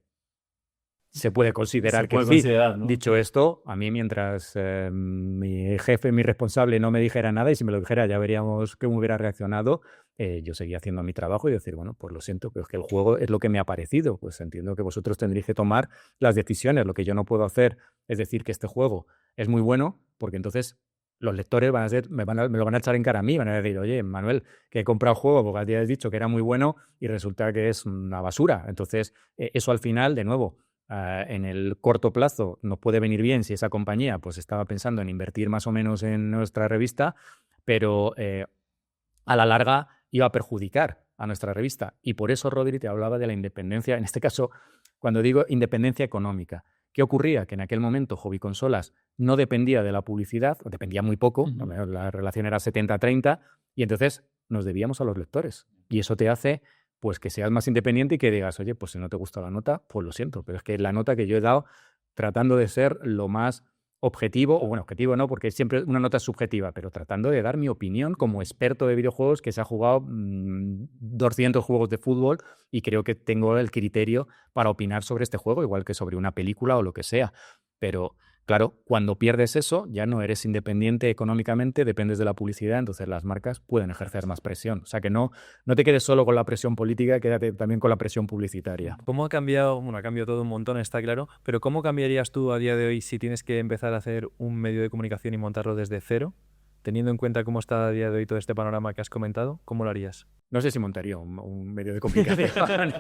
se puede considerar que sí. ¿No? Dicho esto, a mí mientras mi jefe, mi responsable no me dijera nada, y si me lo dijera ya veríamos cómo hubiera reaccionado, yo seguía haciendo mi trabajo y decir, bueno, pues lo siento, pero es que el juego es lo que me ha parecido, pues entiendo que vosotros tendréis que tomar las decisiones. Lo que yo no puedo hacer es decir que este juego es muy bueno, porque entonces los lectores me lo van a echar en cara a mí, van a decir, oye, Manuel, que he comprado el juego porque has dicho que era muy bueno y resulta que es una basura. Entonces, eso al final, de nuevo, en el corto plazo nos puede venir bien si esa compañía pues estaba pensando en invertir más o menos en nuestra revista, pero a la larga iba a perjudicar a nuestra revista. Y por eso, Rodri, te hablaba de la independencia, en este caso, cuando digo independencia económica. ¿Qué ocurría? Que en aquel momento Hobby Consolas no dependía de la publicidad, o dependía muy poco, la relación era 70-30, y entonces nos debíamos a los lectores. Y eso te hace pues que seas más independiente y que digas, oye, pues si no te gusta la nota, pues lo siento, pero es que la nota que yo he dado tratando de ser lo más objetivo, o bueno, objetivo no, porque siempre una nota es subjetiva, pero tratando de dar mi opinión como experto de videojuegos que se ha jugado 200 juegos de fútbol y creo que tengo el criterio para opinar sobre este juego, igual que sobre una película o lo que sea. Pero claro, cuando pierdes eso, ya no eres independiente económicamente, dependes de la publicidad, entonces las marcas pueden ejercer más presión. O sea que no te quedes solo con la presión política, quédate también con la presión publicitaria. ¿Cómo ha cambiado? Bueno, ha cambiado todo un montón, está claro, pero ¿cómo cambiarías tú a día de hoy si tienes que empezar a hacer un medio de comunicación y montarlo desde cero? Teniendo en cuenta cómo está a día de hoy todo este panorama que has comentado, ¿cómo lo harías? No sé si montaría un medio de comunicación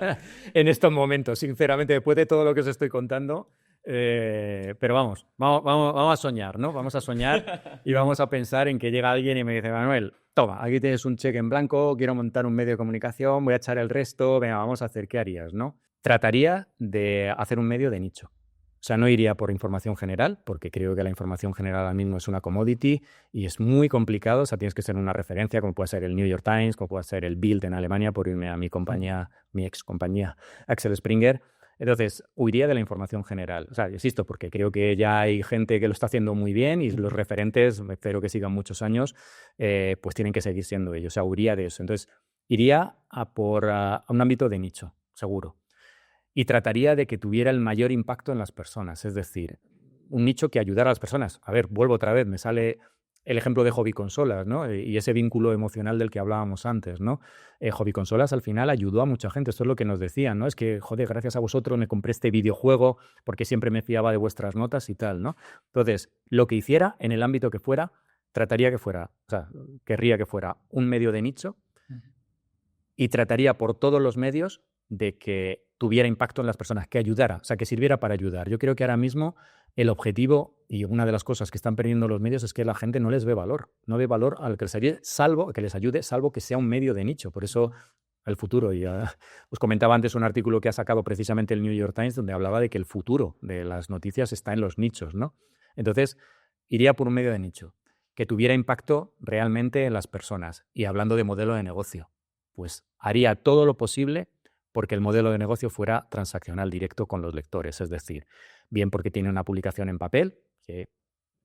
en estos momentos, sinceramente, después de todo lo que os estoy contando. Pero vamos a soñar, ¿no? Vamos a soñar y vamos a pensar en que llega alguien y me dice, Manuel, toma, aquí tienes un cheque en blanco, quiero montar un medio de comunicación, voy a echar el resto, venga, vamos a hacer, ¿qué harías, no? Trataría de hacer un medio de nicho. O sea, no iría por información general, porque creo que la información general ahora mismo es una commodity y es muy complicado. O sea, tienes que ser una referencia, como puede ser el New York Times, como puede ser el Bild en Alemania, por irme a mi compañía, mi ex compañía, Axel Springer. Entonces, huiría de la información general. O sea, insisto, porque creo que ya hay gente que lo está haciendo muy bien y los referentes, espero que sigan muchos años, pues tienen que seguir siendo ellos. O sea, huiría de eso. Entonces, iría a un ámbito de nicho, seguro. Y trataría de que tuviera el mayor impacto en las personas. Es decir, un nicho que ayudara a las personas. A ver, vuelvo otra vez, me sale el ejemplo de hobby consolas, ¿no? Y ese vínculo emocional del que hablábamos antes, ¿no? Hobby consolas al final ayudó a mucha gente, esto es lo que nos decían, ¿no? Es que, joder, gracias a vosotros me compré este videojuego porque siempre me fiaba de vuestras notas y tal, ¿no? Entonces, lo que hiciera, en el ámbito que fuera, trataría que fuera, o sea, querría que fuera un medio de nicho y trataría por todos los medios de que tuviera impacto en las personas, que ayudara, o sea, que sirviera para ayudar. Yo creo que ahora mismo el objetivo y una de las cosas que están perdiendo los medios es que la gente no les ve valor, no ve valor al que les ayude, salvo que sea un medio de nicho. Por eso el futuro, y os comentaba antes un artículo que ha sacado precisamente el New York Times donde hablaba de que el futuro de las noticias está en los nichos, ¿no? Entonces, iría por un medio de nicho, que tuviera impacto realmente en las personas. Y hablando de modelo de negocio, pues haría todo lo posible porque el modelo de negocio fuera transaccional directo con los lectores. Es decir, bien porque tiene una publicación en papel, que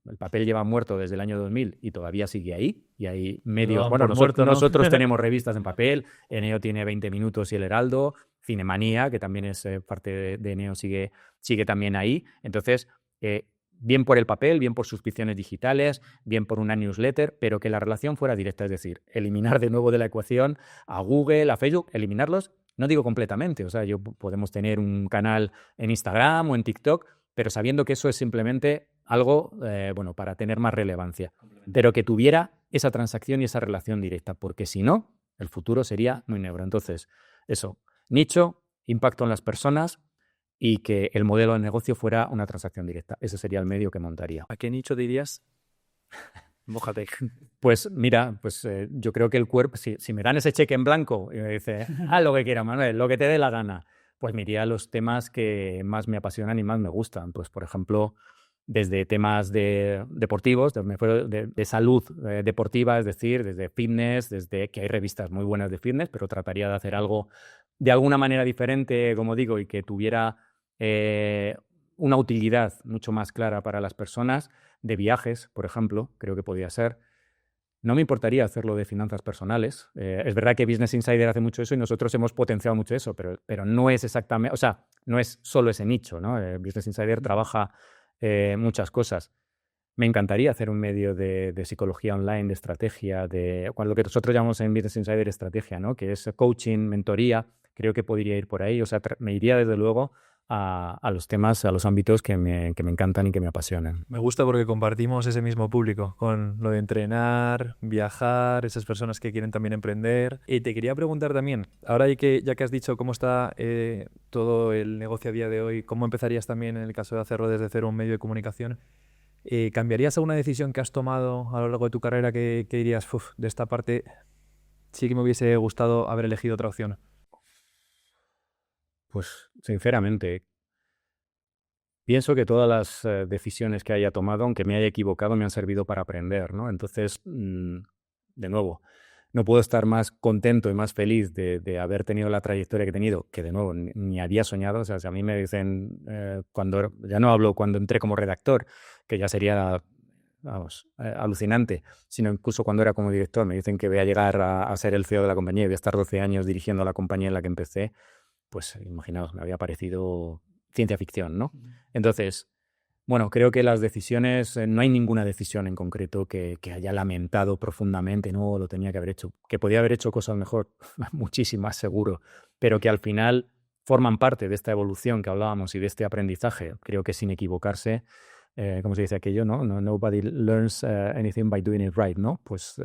el papel lleva muerto desde el año 2000 y todavía sigue ahí. Y hay medios... Bueno, nosotros tenemos revistas en papel, Eneo tiene 20 Minutos y El Heraldo, Cinemanía, que también es parte de Eneo, sigue también ahí. Entonces, bien por el papel, bien por suscripciones digitales, bien por una newsletter, pero que la relación fuera directa. Es decir, eliminar de nuevo de la ecuación a Google, a Facebook, eliminarlos. No digo completamente, o sea, podemos tener un canal en Instagram o en TikTok, pero sabiendo que eso es simplemente algo, para tener más relevancia, pero que tuviera esa transacción y esa relación directa, porque si no, el futuro sería muy negro. Entonces, eso, nicho, impacto en las personas y que el modelo de negocio fuera una transacción directa. Ese sería el medio que montaría. ¿A qué nicho dirías? Mójate. Pues mira, yo creo que el cuerpo, si me dan ese cheque en blanco y me dice, haz lo que quieras, Manuel, lo que te dé la gana, pues me iría a los temas que más me apasionan y más me gustan. Pues, por ejemplo, desde temas deportivos, de salud deportiva, es decir, desde fitness, desde que hay revistas muy buenas de fitness, pero trataría de hacer algo de alguna manera diferente, como digo, y que tuviera una utilidad mucho más clara para las personas. De viajes, por ejemplo, creo que podría ser. No me importaría hacerlo de finanzas personales. Es verdad que Business Insider hace mucho eso y nosotros hemos potenciado mucho eso, pero no es exactamente, o sea, no es solo ese nicho, ¿no? Business Insider trabaja muchas cosas. Me encantaría hacer un medio de psicología online, de estrategia, de lo que nosotros llamamos en Business Insider estrategia, ¿no? Que es coaching, mentoría. Creo que podría ir por ahí. O sea, me iría desde luego a los temas, a los ámbitos que me encantan y que me apasionan. Me gusta porque compartimos ese mismo público con lo de entrenar, viajar, esas personas que quieren también emprender. Y te quería preguntar también, ahora ya que has dicho cómo está todo el negocio a día de hoy, ¿cómo empezarías también en el caso de hacerlo desde cero un medio de comunicación? ¿Cambiarías alguna decisión que has tomado a lo largo de tu carrera que dirías, de esta parte sí que me hubiese gustado haber elegido otra opción? Pues sinceramente, pienso que todas las decisiones que haya tomado, aunque me haya equivocado, me han servido para aprender, ¿no? Entonces, de nuevo, no puedo estar más contento y más feliz de haber tenido la trayectoria que he tenido, que de nuevo ni había soñado. O sea, si a mí me dicen, ya no hablo cuando entré como redactor, que ya sería, vamos, alucinante, sino incluso cuando era como director, me dicen que voy a llegar a ser el CEO de la compañía y voy a estar 12 años dirigiendo la compañía en la que empecé, pues imaginaos, me había parecido ciencia ficción, ¿no? Entonces, bueno, creo que las decisiones, no hay ninguna decisión en concreto que haya lamentado profundamente, no, lo tenía que haber hecho, que podía haber hecho cosas mejor, muchísimas seguro, pero que al final forman parte de esta evolución que hablábamos y de este aprendizaje. Creo que sin equivocarse, como se dice aquello, ¿no? Nobody learns anything by doing it right, ¿no? Pues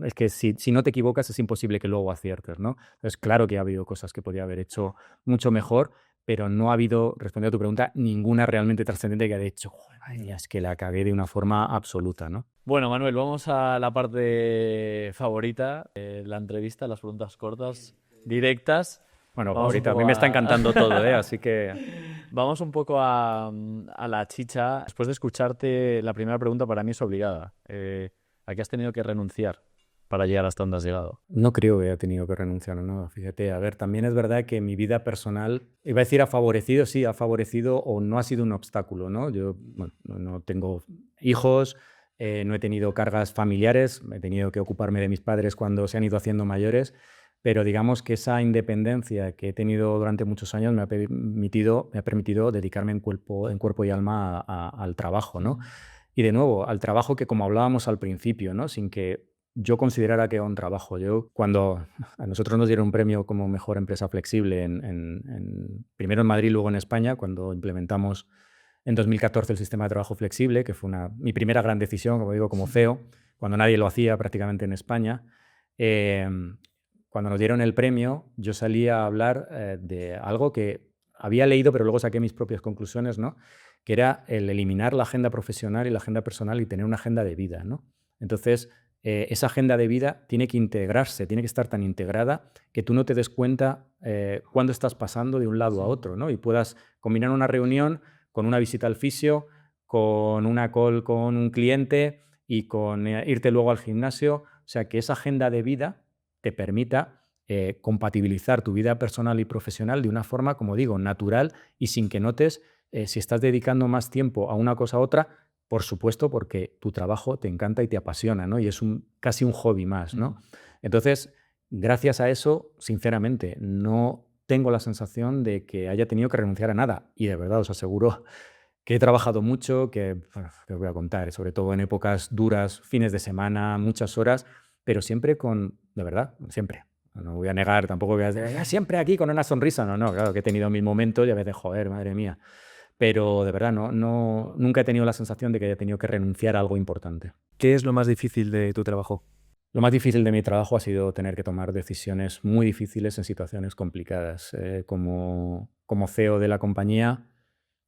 es que si no te equivocas es imposible que luego aciertes, ¿no? Entonces, claro que ha habido cosas que podía haber hecho mucho mejor, pero no ha habido, respondiendo a tu pregunta, ninguna realmente trascendente que haya dicho, ay, es que la cagué de una forma absoluta, ¿no? Bueno, Manuel, vamos a la parte favorita, la entrevista, las preguntas cortas, directas. Bueno, Vamos ahorita un a poco mí me está encantando todo, así que... Vamos un poco a la chicha. Después de escucharte, la primera pregunta para mí es obligada. ¿A qué has tenido que renunciar para llegar hasta donde has llegado? No creo que haya tenido que renunciar a nada, fíjate. A ver, también es verdad que mi vida personal, iba a decir ha favorecido, sí, ha favorecido o no ha sido un obstáculo, ¿no? Yo, bueno, no tengo hijos, no he tenido cargas familiares, he tenido que ocuparme de mis padres cuando se han ido haciendo mayores, pero digamos que esa independencia que he tenido durante muchos años me ha permitido dedicarme en cuerpo y alma al trabajo, ¿no? Y de nuevo, al trabajo que, como hablábamos al principio, ¿no? Sin que yo considerara que era un trabajo. Yo, cuando a nosotros nos dieron un premio como mejor empresa flexible, primero en Madrid, luego en España, cuando implementamos en 2014 el sistema de trabajo flexible, que fue mi primera gran decisión, como digo, como CEO, cuando nadie lo hacía prácticamente en España. eh, Cuando nos dieron el premio, yo salí a hablar de algo que había leído, pero luego saqué mis propias conclusiones, ¿no? Que era el eliminar la agenda profesional y la agenda personal y tener una agenda de vida, ¿no? Entonces, esa agenda de vida tiene que integrarse, tiene que estar tan integrada que tú no te des cuenta cuándo estás pasando de un lado a otro, ¿no? Y puedas combinar una reunión con una visita al fisio, con una call con un cliente y con irte luego al gimnasio. O sea, que esa agenda de vida te permita compatibilizar tu vida personal y profesional de una forma, como digo, natural y sin que notes si estás dedicando más tiempo a una cosa u otra, por supuesto, porque tu trabajo te encanta y te apasiona, ¿no? Y es casi un hobby más, ¿no? Entonces, gracias a eso, sinceramente, no tengo la sensación de que haya tenido que renunciar a nada. Y de verdad os aseguro que he trabajado mucho, que os voy a contar, sobre todo en épocas duras, fines de semana, muchas horas, pero siempre de verdad, siempre. No voy a negar, tampoco voy a decir, siempre aquí con una sonrisa. No, claro que he tenido mis momentos y a veces, joder, madre mía. Pero de verdad, nunca he tenido la sensación de que haya tenido que renunciar a algo importante. ¿Qué es lo más difícil de tu trabajo? Lo más difícil de mi trabajo ha sido tener que tomar decisiones muy difíciles en situaciones complicadas. Como CEO de la compañía,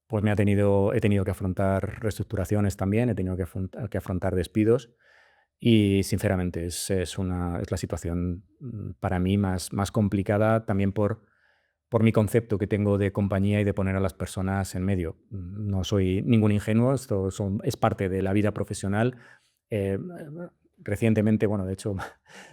pues he tenido que afrontar reestructuraciones también, he tenido que afrontar despidos y sinceramente es la situación para mí más complicada también por mi concepto que tengo de compañía y de poner a las personas en medio. No soy ningún ingenuo, esto es parte de la vida profesional. Eh, Recientemente, bueno, de hecho,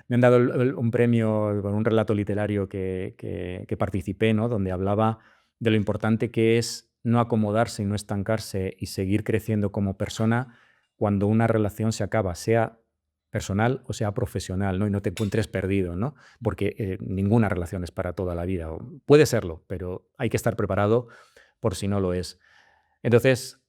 me han dado un premio con un relato literario que participé, ¿no? Donde hablaba de lo importante que es no acomodarse y no estancarse y seguir creciendo como persona cuando una relación se acaba, sea personal o sea profesional, ¿no? Y no te encuentres perdido, ¿no? Porque ninguna relación es para toda la vida. Puede serlo, pero hay que estar preparado por si no lo es. Entonces,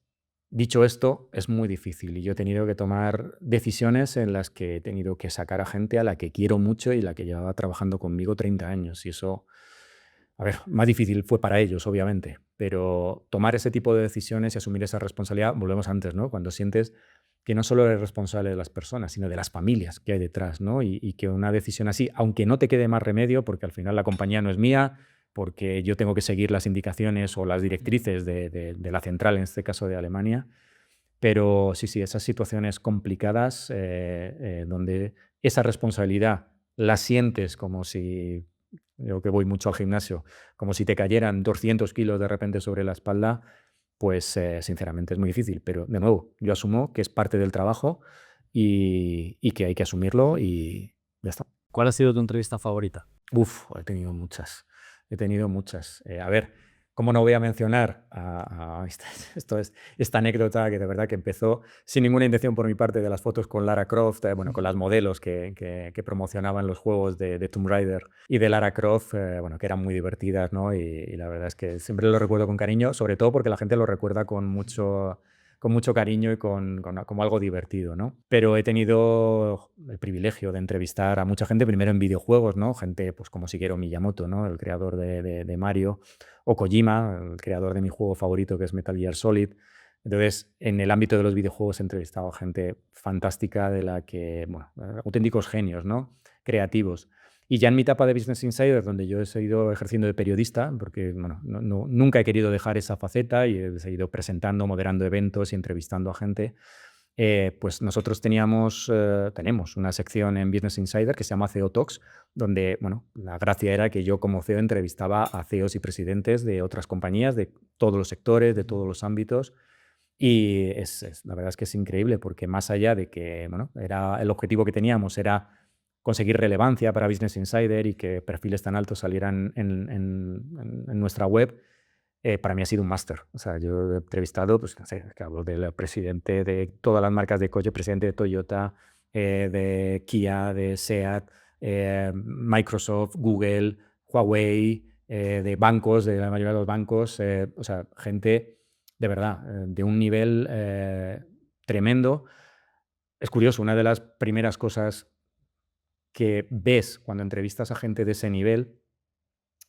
dicho esto, es muy difícil y yo he tenido que tomar decisiones en las que he tenido que sacar a gente a la que quiero mucho y la que llevaba trabajando conmigo 30 años. Y eso, a ver, más difícil fue para ellos, obviamente, pero tomar ese tipo de decisiones y asumir esa responsabilidad, volvemos antes, ¿no? Cuando sientes que no solo eres responsable de las personas, sino de las familias que hay detrás, ¿no? Y que una decisión así, aunque no te quede más remedio, porque al final la compañía no es mía, porque yo tengo que seguir las indicaciones o las directrices de la central, en este caso de Alemania, pero sí, esas situaciones complicadas donde esa responsabilidad la sientes como si, yo que voy mucho al gimnasio, como si te cayeran 200 kilos de repente sobre la espalda, pues sinceramente es muy difícil. Pero de nuevo, yo asumo que es parte del trabajo y que hay que asumirlo y ya está. ¿Cuál ha sido tu entrevista favorita? He tenido muchas. He tenido muchas. A ver, ¿cómo no voy a mencionar esta anécdota que de verdad que empezó sin ninguna intención por mi parte de las fotos con Lara Croft, bueno, con las modelos que promocionaban los juegos de Tomb Raider y de Lara Croft, bueno, que eran muy divertidas, ¿no? Y la verdad es que siempre lo recuerdo con cariño, sobre todo porque la gente lo recuerda con mucho cariño y como algo divertido, ¿no? Pero he tenido el privilegio de entrevistar a mucha gente, primero en videojuegos, ¿no? Gente pues como Shigeru Miyamoto, ¿no? El creador de Mario, o Kojima, el creador de mi juego favorito que es Metal Gear Solid. Entonces, en el ámbito de los videojuegos he entrevistado a gente fantástica de la que, bueno, auténticos genios, ¿no? Creativos. Y ya en mi etapa de Business Insider, donde yo he seguido ejerciendo de periodista, porque bueno, nunca he querido dejar esa faceta y he seguido presentando, moderando eventos y entrevistando a gente, pues nosotros tenemos una sección en Business Insider que se llama CEO Talks, donde bueno, la gracia era que yo como CEO entrevistaba a CEOs y presidentes de otras compañías, de todos los sectores, de todos los ámbitos. Y la verdad es que es increíble porque más allá de que bueno, el objetivo que teníamos era conseguir relevancia para Business Insider y que perfiles tan altos salieran en nuestra web, para mí ha sido un máster. O sea, yo he entrevistado, pues, no sé, que hablo del presidente de todas las marcas de coche, presidente de Toyota, de Kia, de SEAT, Microsoft, Google, Huawei, de bancos, de la mayoría de los bancos, o sea, gente de verdad, de un nivel tremendo. Es curioso, una de las primeras cosas que ves cuando entrevistas a gente de ese nivel,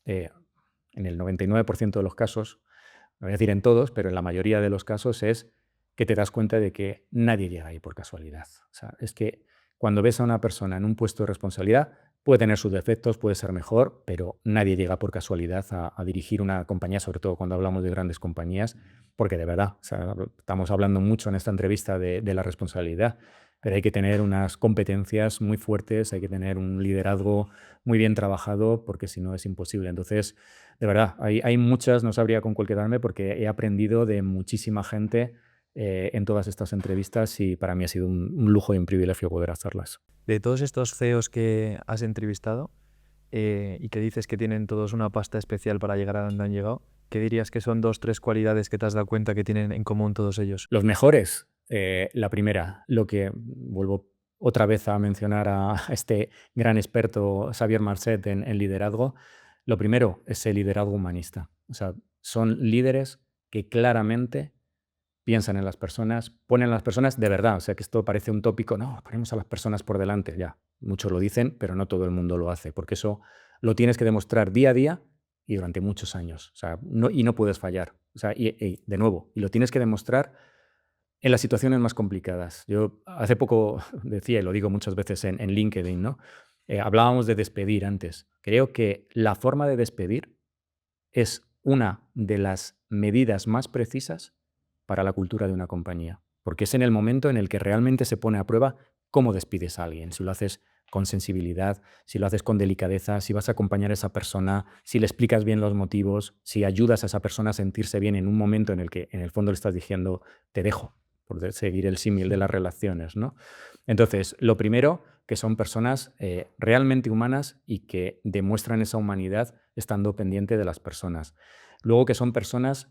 en el 99% de los casos, no voy a decir en todos, pero en la mayoría de los casos, es que te das cuenta de que nadie llega ahí por casualidad. O sea, es que cuando ves a una persona en un puesto de responsabilidad, puede tener sus defectos, puede ser mejor, pero nadie llega por casualidad a dirigir una compañía, sobre todo cuando hablamos de grandes compañías, porque de verdad, o sea, estamos hablando mucho en esta entrevista de la responsabilidad, pero hay que tener unas competencias muy fuertes, hay que tener un liderazgo muy bien trabajado, porque si no es imposible. Entonces, de verdad, hay muchas, no sabría con cuál quedarme, porque he aprendido de muchísima gente en todas estas entrevistas y para mí ha sido un lujo y un privilegio poder hacerlas. De todos estos CEOs que has entrevistado y que dices que tienen todos una pasta especial para llegar a donde han llegado, ¿qué dirías que son 2, 3 cualidades que te has dado cuenta que tienen en común todos ellos? Los mejores, la primera, lo que vuelvo otra vez a mencionar a este gran experto Xavier Marcet en liderazgo, lo primero es el liderazgo humanista. O sea, son líderes que claramente piensan en las personas, ponen a las personas de verdad. O sea, que esto parece un tópico, no, ponemos a las personas por delante, ya. Muchos lo dicen, pero no todo el mundo lo hace, porque eso lo tienes que demostrar día a día y durante muchos años. O sea, no puedes fallar. O sea, y de nuevo, y lo tienes que demostrar en las situaciones más complicadas. Yo hace poco decía, y lo digo muchas veces en LinkedIn, ¿no? Hablábamos de despedir antes. Creo que la forma de despedir es una de las medidas más precisas para la cultura de una compañía, porque es en el momento en el que realmente se pone a prueba cómo despides a alguien, si lo haces con sensibilidad, si lo haces con delicadeza, si vas a acompañar a esa persona, si le explicas bien los motivos, si ayudas a esa persona a sentirse bien en un momento en el que en el fondo le estás diciendo te dejo, por seguir el símil de las relaciones, ¿no? Entonces, lo primero, que son personas realmente humanas y que demuestran esa humanidad estando pendiente de las personas. Luego, que son personas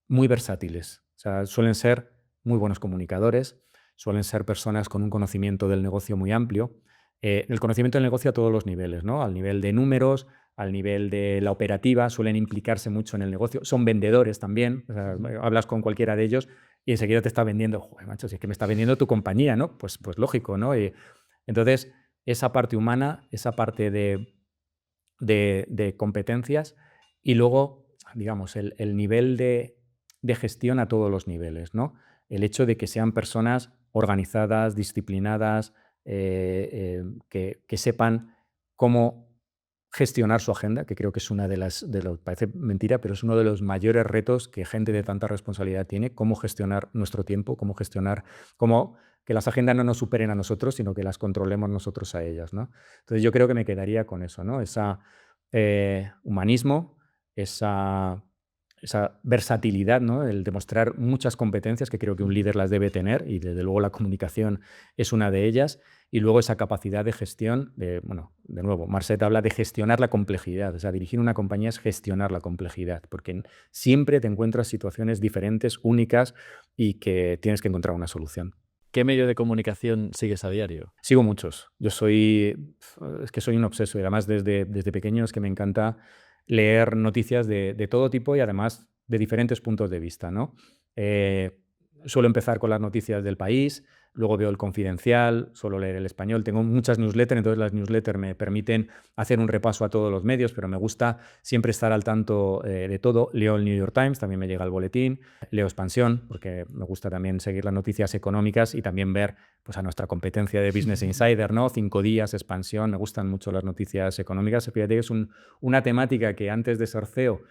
muy versátiles. O sea, suelen ser muy buenos comunicadores, suelen ser personas con un conocimiento del negocio muy amplio. El conocimiento del negocio a todos los niveles, ¿no? Al nivel de números, al nivel de la operativa, suelen implicarse mucho en el negocio. Son vendedores también. O sea, hablas con cualquiera de ellos y enseguida te está vendiendo, joder, macho, si es que me está vendiendo tu compañía, ¿no? Pues lógico, ¿no? Y entonces, esa parte humana, esa parte de competencias y luego, digamos, el nivel de gestión a todos los niveles, ¿no? El hecho de que sean personas organizadas, disciplinadas, que sepan cómo gestionar su agenda, que creo que es una parece mentira, pero es uno de los mayores retos que gente de tanta responsabilidad tiene, cómo gestionar nuestro tiempo, cómo que las agendas no nos superen a nosotros, sino que las controlemos nosotros a ellas, ¿no? Entonces yo creo que me quedaría con eso, ¿no? Esa humanismo, esa versatilidad, ¿no? El demostrar muchas competencias que creo que un líder las debe tener y desde luego la comunicación es una de ellas y luego esa capacidad de gestión, bueno, de nuevo, Marcet habla de gestionar la complejidad, o sea, dirigir una compañía es gestionar la complejidad, porque siempre te encuentras situaciones diferentes, únicas y que tienes que encontrar una solución. ¿Qué medio de comunicación sigues a diario? Sigo muchos. Es que soy un obseso y además desde pequeño es que me encanta leer noticias de todo tipo y además de diferentes puntos de vista, ¿no? Suelo empezar con las noticias del país, luego veo el Confidencial, suelo leer El Español. Tengo muchas newsletters, entonces las newsletters me permiten hacer un repaso a todos los medios, pero me gusta siempre estar al tanto de todo. Leo el New York Times, también me llega el boletín. Leo Expansión, porque me gusta también seguir las noticias económicas y también ver pues, a nuestra competencia de Business Insider, ¿no? 5 días, Expansión. Me gustan mucho las noticias económicas. Fíjate que es una temática que antes de ser CEO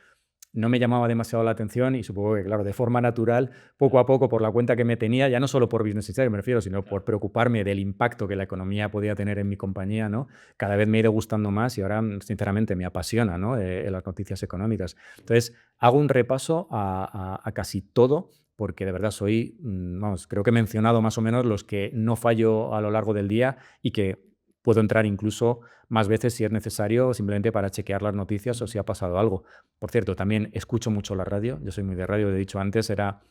no me llamaba demasiado la atención y supongo que, claro, de forma natural, poco a poco, por la cuenta que me tenía, ya no solo por Business Insider, me refiero, sino por preocuparme del impacto que la economía podía tener en mi compañía, ¿no? Cada vez me he ido gustando más y ahora, sinceramente, me apasiona, ¿no? Las noticias económicas. Entonces, hago un repaso a casi todo, porque de verdad vamos, creo que he mencionado más o menos los que no fallo a lo largo del día y que puedo entrar incluso más veces si es necesario, simplemente para chequear las noticias o si ha pasado algo. Por cierto, también escucho mucho la radio. Yo soy muy de radio, he dicho antes, era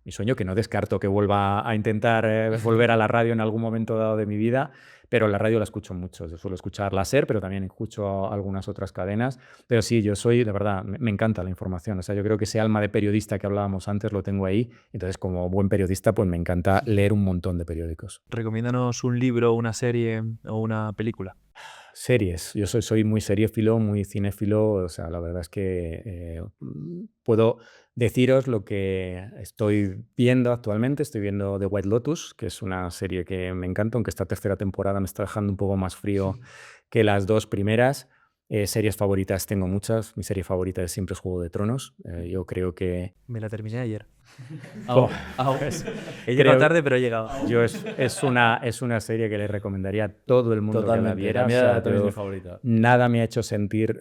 mi sueño, que no descarto que vuelva a intentar volver a la radio en algún momento dado de mi vida, pero la radio la escucho mucho. Yo suelo escuchar la SER, pero también escucho algunas otras cadenas. Pero sí, yo soy, de verdad, me encanta la información. O sea, yo creo que ese alma de periodista que hablábamos antes lo tengo ahí. Entonces, como buen periodista, pues me encanta leer un montón de periódicos. Recomiéndanos un libro, una serie o una película. Series. Yo soy muy seriéfilo, muy cinéfilo. O sea, la verdad es que puedo deciros lo que estoy viendo actualmente. Estoy viendo The White Lotus, que es una serie que me encanta, aunque esta tercera temporada me está dejando un poco más frío que las dos primeras. Series favoritas tengo muchas. Mi serie favorita de siempre es Juego de Tronos. Yo creo que... Me la terminé ayer. He llegado Creo- tarde, pero he llegado. es una serie que le recomendaría a todo el mundo que la Totalmente. viera. La O mía sea, también es yo- mi favorita. Nada me ha hecho sentir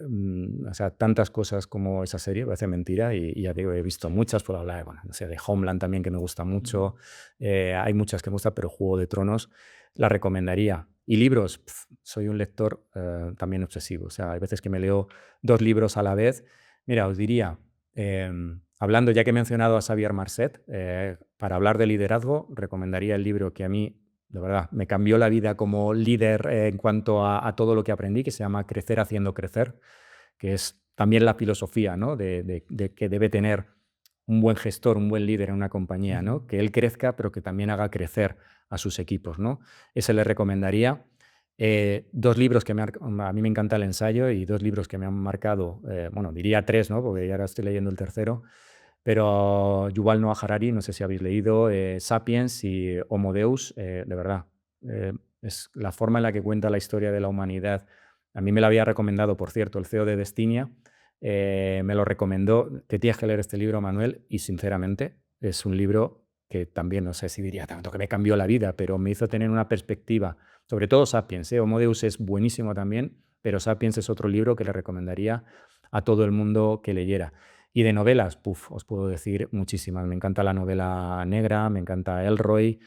o sea, tantas cosas como esa serie, parece mentira, y ya digo, he visto muchas, por hablar, bueno, no sé, de Homeland también, que me gusta mucho, hay muchas que me gustan, pero Juego de Tronos la recomendaría. Y libros, soy un lector también obsesivo, o sea, hay veces que me leo 2 libros a la vez. Mira, os diría, hablando, ya que he mencionado a Xavier Marcet, para hablar de liderazgo, recomendaría el libro que a mí, de verdad, me cambió la vida como líder en cuanto a todo lo que aprendí, que se llama Crecer haciendo crecer, que es también la filosofía, ¿no? de que debe tener un buen gestor, un buen líder en una compañía, ¿no? Que él crezca, pero que también haga crecer a sus equipos, ¿no? Ese le recomendaría. 2 libros que a mí me encanta el ensayo, y 2 libros que me han marcado, bueno, diría 3, ¿no? Porque ya ahora estoy leyendo el tercero. Pero Yuval Noah Harari, no sé si habéis leído, Sapiens y Homo Deus, de verdad, es la forma en la que cuenta la historia de la humanidad. A mí me lo había recomendado, por cierto, el CEO de Destinia, me lo recomendó. Te tienes que leer este libro, Manuel, y sinceramente es un libro que también, no sé si diría tanto que me cambió la vida, pero me hizo tener una perspectiva, sobre todo Sapiens. Homo Deus es buenísimo también, pero Sapiens es otro libro que le recomendaría a todo el mundo que leyera. Y de novelas, os puedo decir muchísimas. Me encanta la novela negra, me encanta Elroy,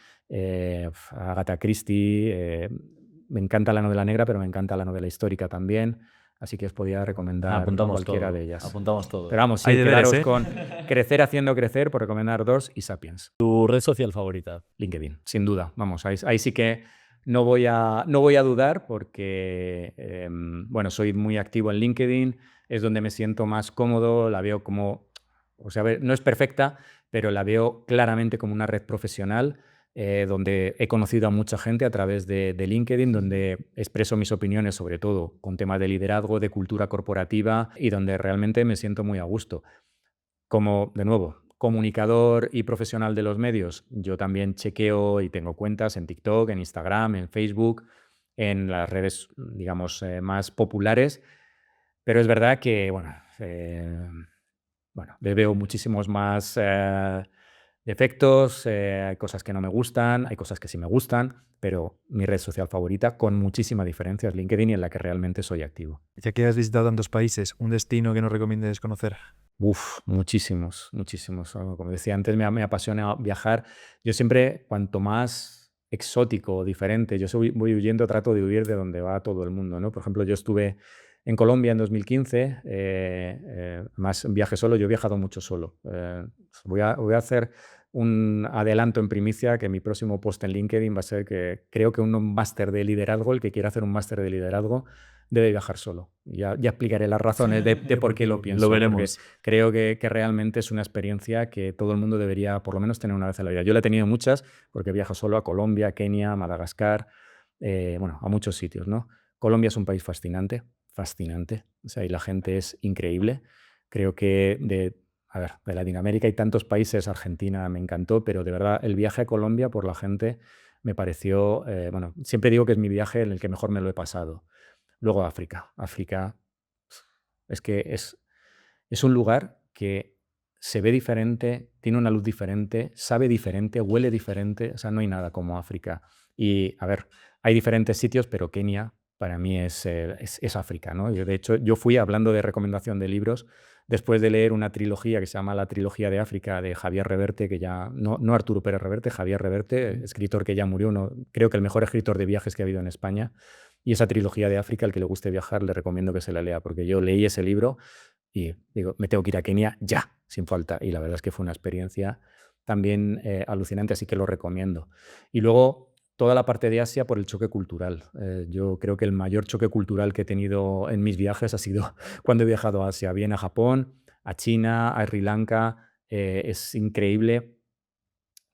Agatha Christie, me encanta la novela negra, pero me encanta la novela histórica también. Así que os podía recomendar Apuntamos cualquiera todo. de ellas. Apuntamos todo. Pero vamos, sí, Hay deberes, quedaros ¿eh? con Crecer haciendo crecer, por recomendar 2, y Sapiens. ¿Tu red social favorita? LinkedIn, sin duda. Vamos, ahí sí que no voy a dudar, porque bueno, soy muy activo en LinkedIn, es donde me siento más cómodo, la veo como, o sea, a ver, no es perfecta, pero la veo claramente como una red profesional, donde he conocido a mucha gente a través de LinkedIn, donde expreso mis opiniones, sobre todo con temas de liderazgo, de cultura corporativa, y donde realmente me siento muy a gusto. Como, de nuevo, comunicador y profesional de los medios, yo también chequeo y tengo cuentas en TikTok, en Instagram, en Facebook, en las redes, digamos, más populares, pero es verdad que, bueno, le veo muchísimos más defectos, hay cosas que no me gustan, hay cosas que sí me gustan, pero mi red social favorita, con muchísima diferencia, es LinkedIn, y en la que realmente soy activo. Ya que has visitado tantos países, ¿un destino que nos recomiendes conocer? Muchísimos, muchísimos. Como decía antes, me apasiona viajar. Yo siempre, cuanto más exótico o diferente, voy huyendo, trato de huir de donde va todo el mundo, ¿no? Por ejemplo, yo estuve en Colombia en 2015, más viaje solo, yo he viajado mucho solo. Voy a hacer un adelanto en primicia, que mi próximo post en LinkedIn va a ser que creo que un máster de liderazgo, el que quiera hacer un máster de liderazgo, debe viajar solo. Ya explicaré las razones de por qué lo pienso. Lo veremos. Creo que realmente es una experiencia que todo el mundo debería por lo menos tener una vez en la vida. Yo la he tenido muchas, porque viajo solo a Colombia, Kenia, Madagascar, bueno, a muchos sitios, ¿no? Colombia es un país fascinante, fascinante. O sea, y la gente es increíble. Creo que de Latinoamérica hay tantos países, Argentina me encantó, pero de verdad el viaje a Colombia por la gente me pareció, bueno, siempre digo que es mi viaje en el que mejor me lo he pasado. Luego África. África es que es un lugar que se ve diferente, tiene una luz diferente, sabe diferente, huele diferente. O sea, no hay nada como África. Y, a ver, hay diferentes sitios, pero Kenia para mí es África, ¿no? De hecho, yo fui, hablando de recomendación de libros, después de leer una trilogía que se llama La Trilogía de África, de Javier Reverte, que ya, no Arturo Pérez Reverte, Javier Reverte, escritor que ya murió, creo que el mejor escritor de viajes que ha habido en España. Y esa trilogía de África, al que le guste viajar, le recomiendo que se la lea, porque yo leí ese libro y digo, me tengo que ir a Kenia ya, sin falta. Y la verdad es que fue una experiencia también alucinante, así que lo recomiendo. Y luego toda la parte de Asia por el choque cultural. Yo creo que el mayor choque cultural que he tenido en mis viajes ha sido cuando he viajado a Asia, bien a Japón, a China, a Sri Lanka. Es increíble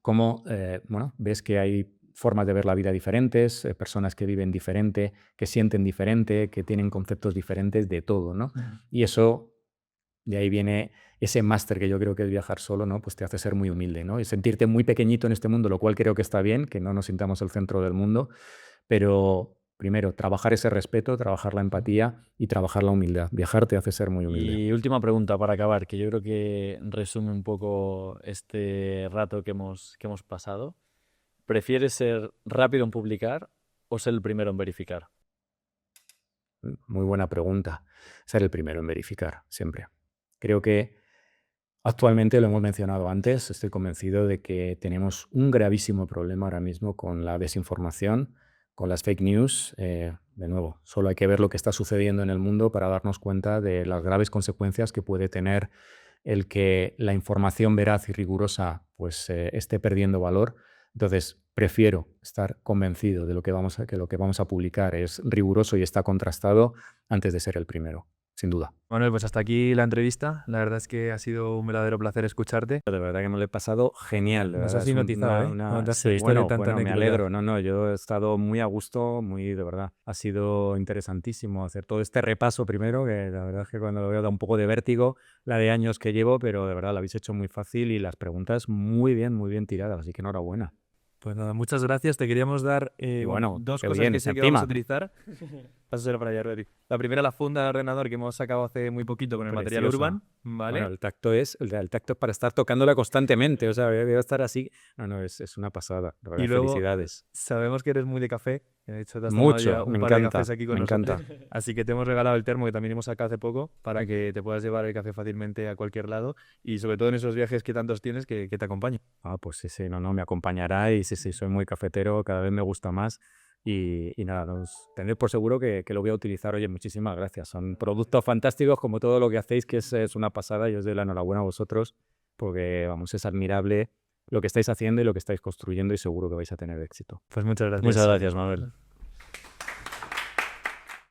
cómo bueno, ves que hay formas de ver la vida diferentes, personas que viven diferente, que sienten diferente, que tienen conceptos diferentes de todo, ¿no? Y eso, de ahí viene ese máster que yo creo que es viajar solo, ¿no? Pues te hace ser muy humilde, ¿no? Y sentirte muy pequeñito en este mundo, lo cual creo que está bien, que no nos sintamos el centro del mundo, pero primero, trabajar ese respeto, trabajar la empatía y trabajar la humildad. Viajar te hace ser muy humilde. Y última pregunta para acabar, que yo creo que resume un poco este rato que hemos pasado. ¿Prefieres ser rápido en publicar o ser el primero en verificar? Muy buena pregunta. Ser el primero en verificar, siempre. Creo que actualmente, lo hemos mencionado antes, estoy convencido de que tenemos un gravísimo problema ahora mismo con la desinformación, con las fake news. De nuevo, solo hay que ver lo que está sucediendo en el mundo para darnos cuenta de las graves consecuencias que puede tener el que la información veraz y rigurosa pues, esté perdiendo valor. Entonces, prefiero estar convencido de que lo que vamos a publicar es riguroso y está contrastado antes de ser el primero, sin duda. Manuel, pues hasta aquí la entrevista. La verdad es que ha sido un verdadero placer escucharte. De verdad que me lo he pasado genial. Nos verdad, has es hipnotizado, ¿eh? una- Cuando te has Sí, visto de bueno, tanta me anécdota. alegro. No, yo he estado muy a gusto, muy de verdad. Ha sido interesantísimo hacer todo este repaso primero, que la verdad es que cuando lo veo da un poco de vértigo la de años que llevo, pero de verdad lo habéis hecho muy fácil y las preguntas muy bien tiradas, así que enhorabuena. Pues nada, muchas gracias. Te queríamos dar Y bueno, dos qué cosas bien, que sé que vamos a encima. utilizar. Pásaselo para allá, Rodri. La primera, la funda de ordenador que hemos sacado hace muy poquito con el material Preciosa. Urban, ¿vale? Bueno, el tacto es para estar tocándola constantemente, o sea, voy a estar así. No, es una pasada, de verdad, Y luego, felicidades. Sabemos que eres muy de café. De hecho, te has tomado ya Mucho, un me par de encanta, cafés aquí con me nosotros. encanta. Así que te hemos regalado el termo que también hemos sacado hace poco para que te puedas llevar el café fácilmente a cualquier lado y sobre todo en esos viajes que tantos tienes que te acompañe. Pues sí, no, me acompañará y sí, soy muy cafetero, cada vez me gusta más y nada, tened por seguro que lo voy a utilizar. Oye, muchísimas gracias. Son productos fantásticos como todo lo que hacéis, que es una pasada y os doy la enhorabuena a vosotros porque, vamos, es admirable lo que estáis haciendo y lo que estáis construyendo y seguro que vais a tener éxito. Pues muchas gracias. Muchas gracias, Manuel.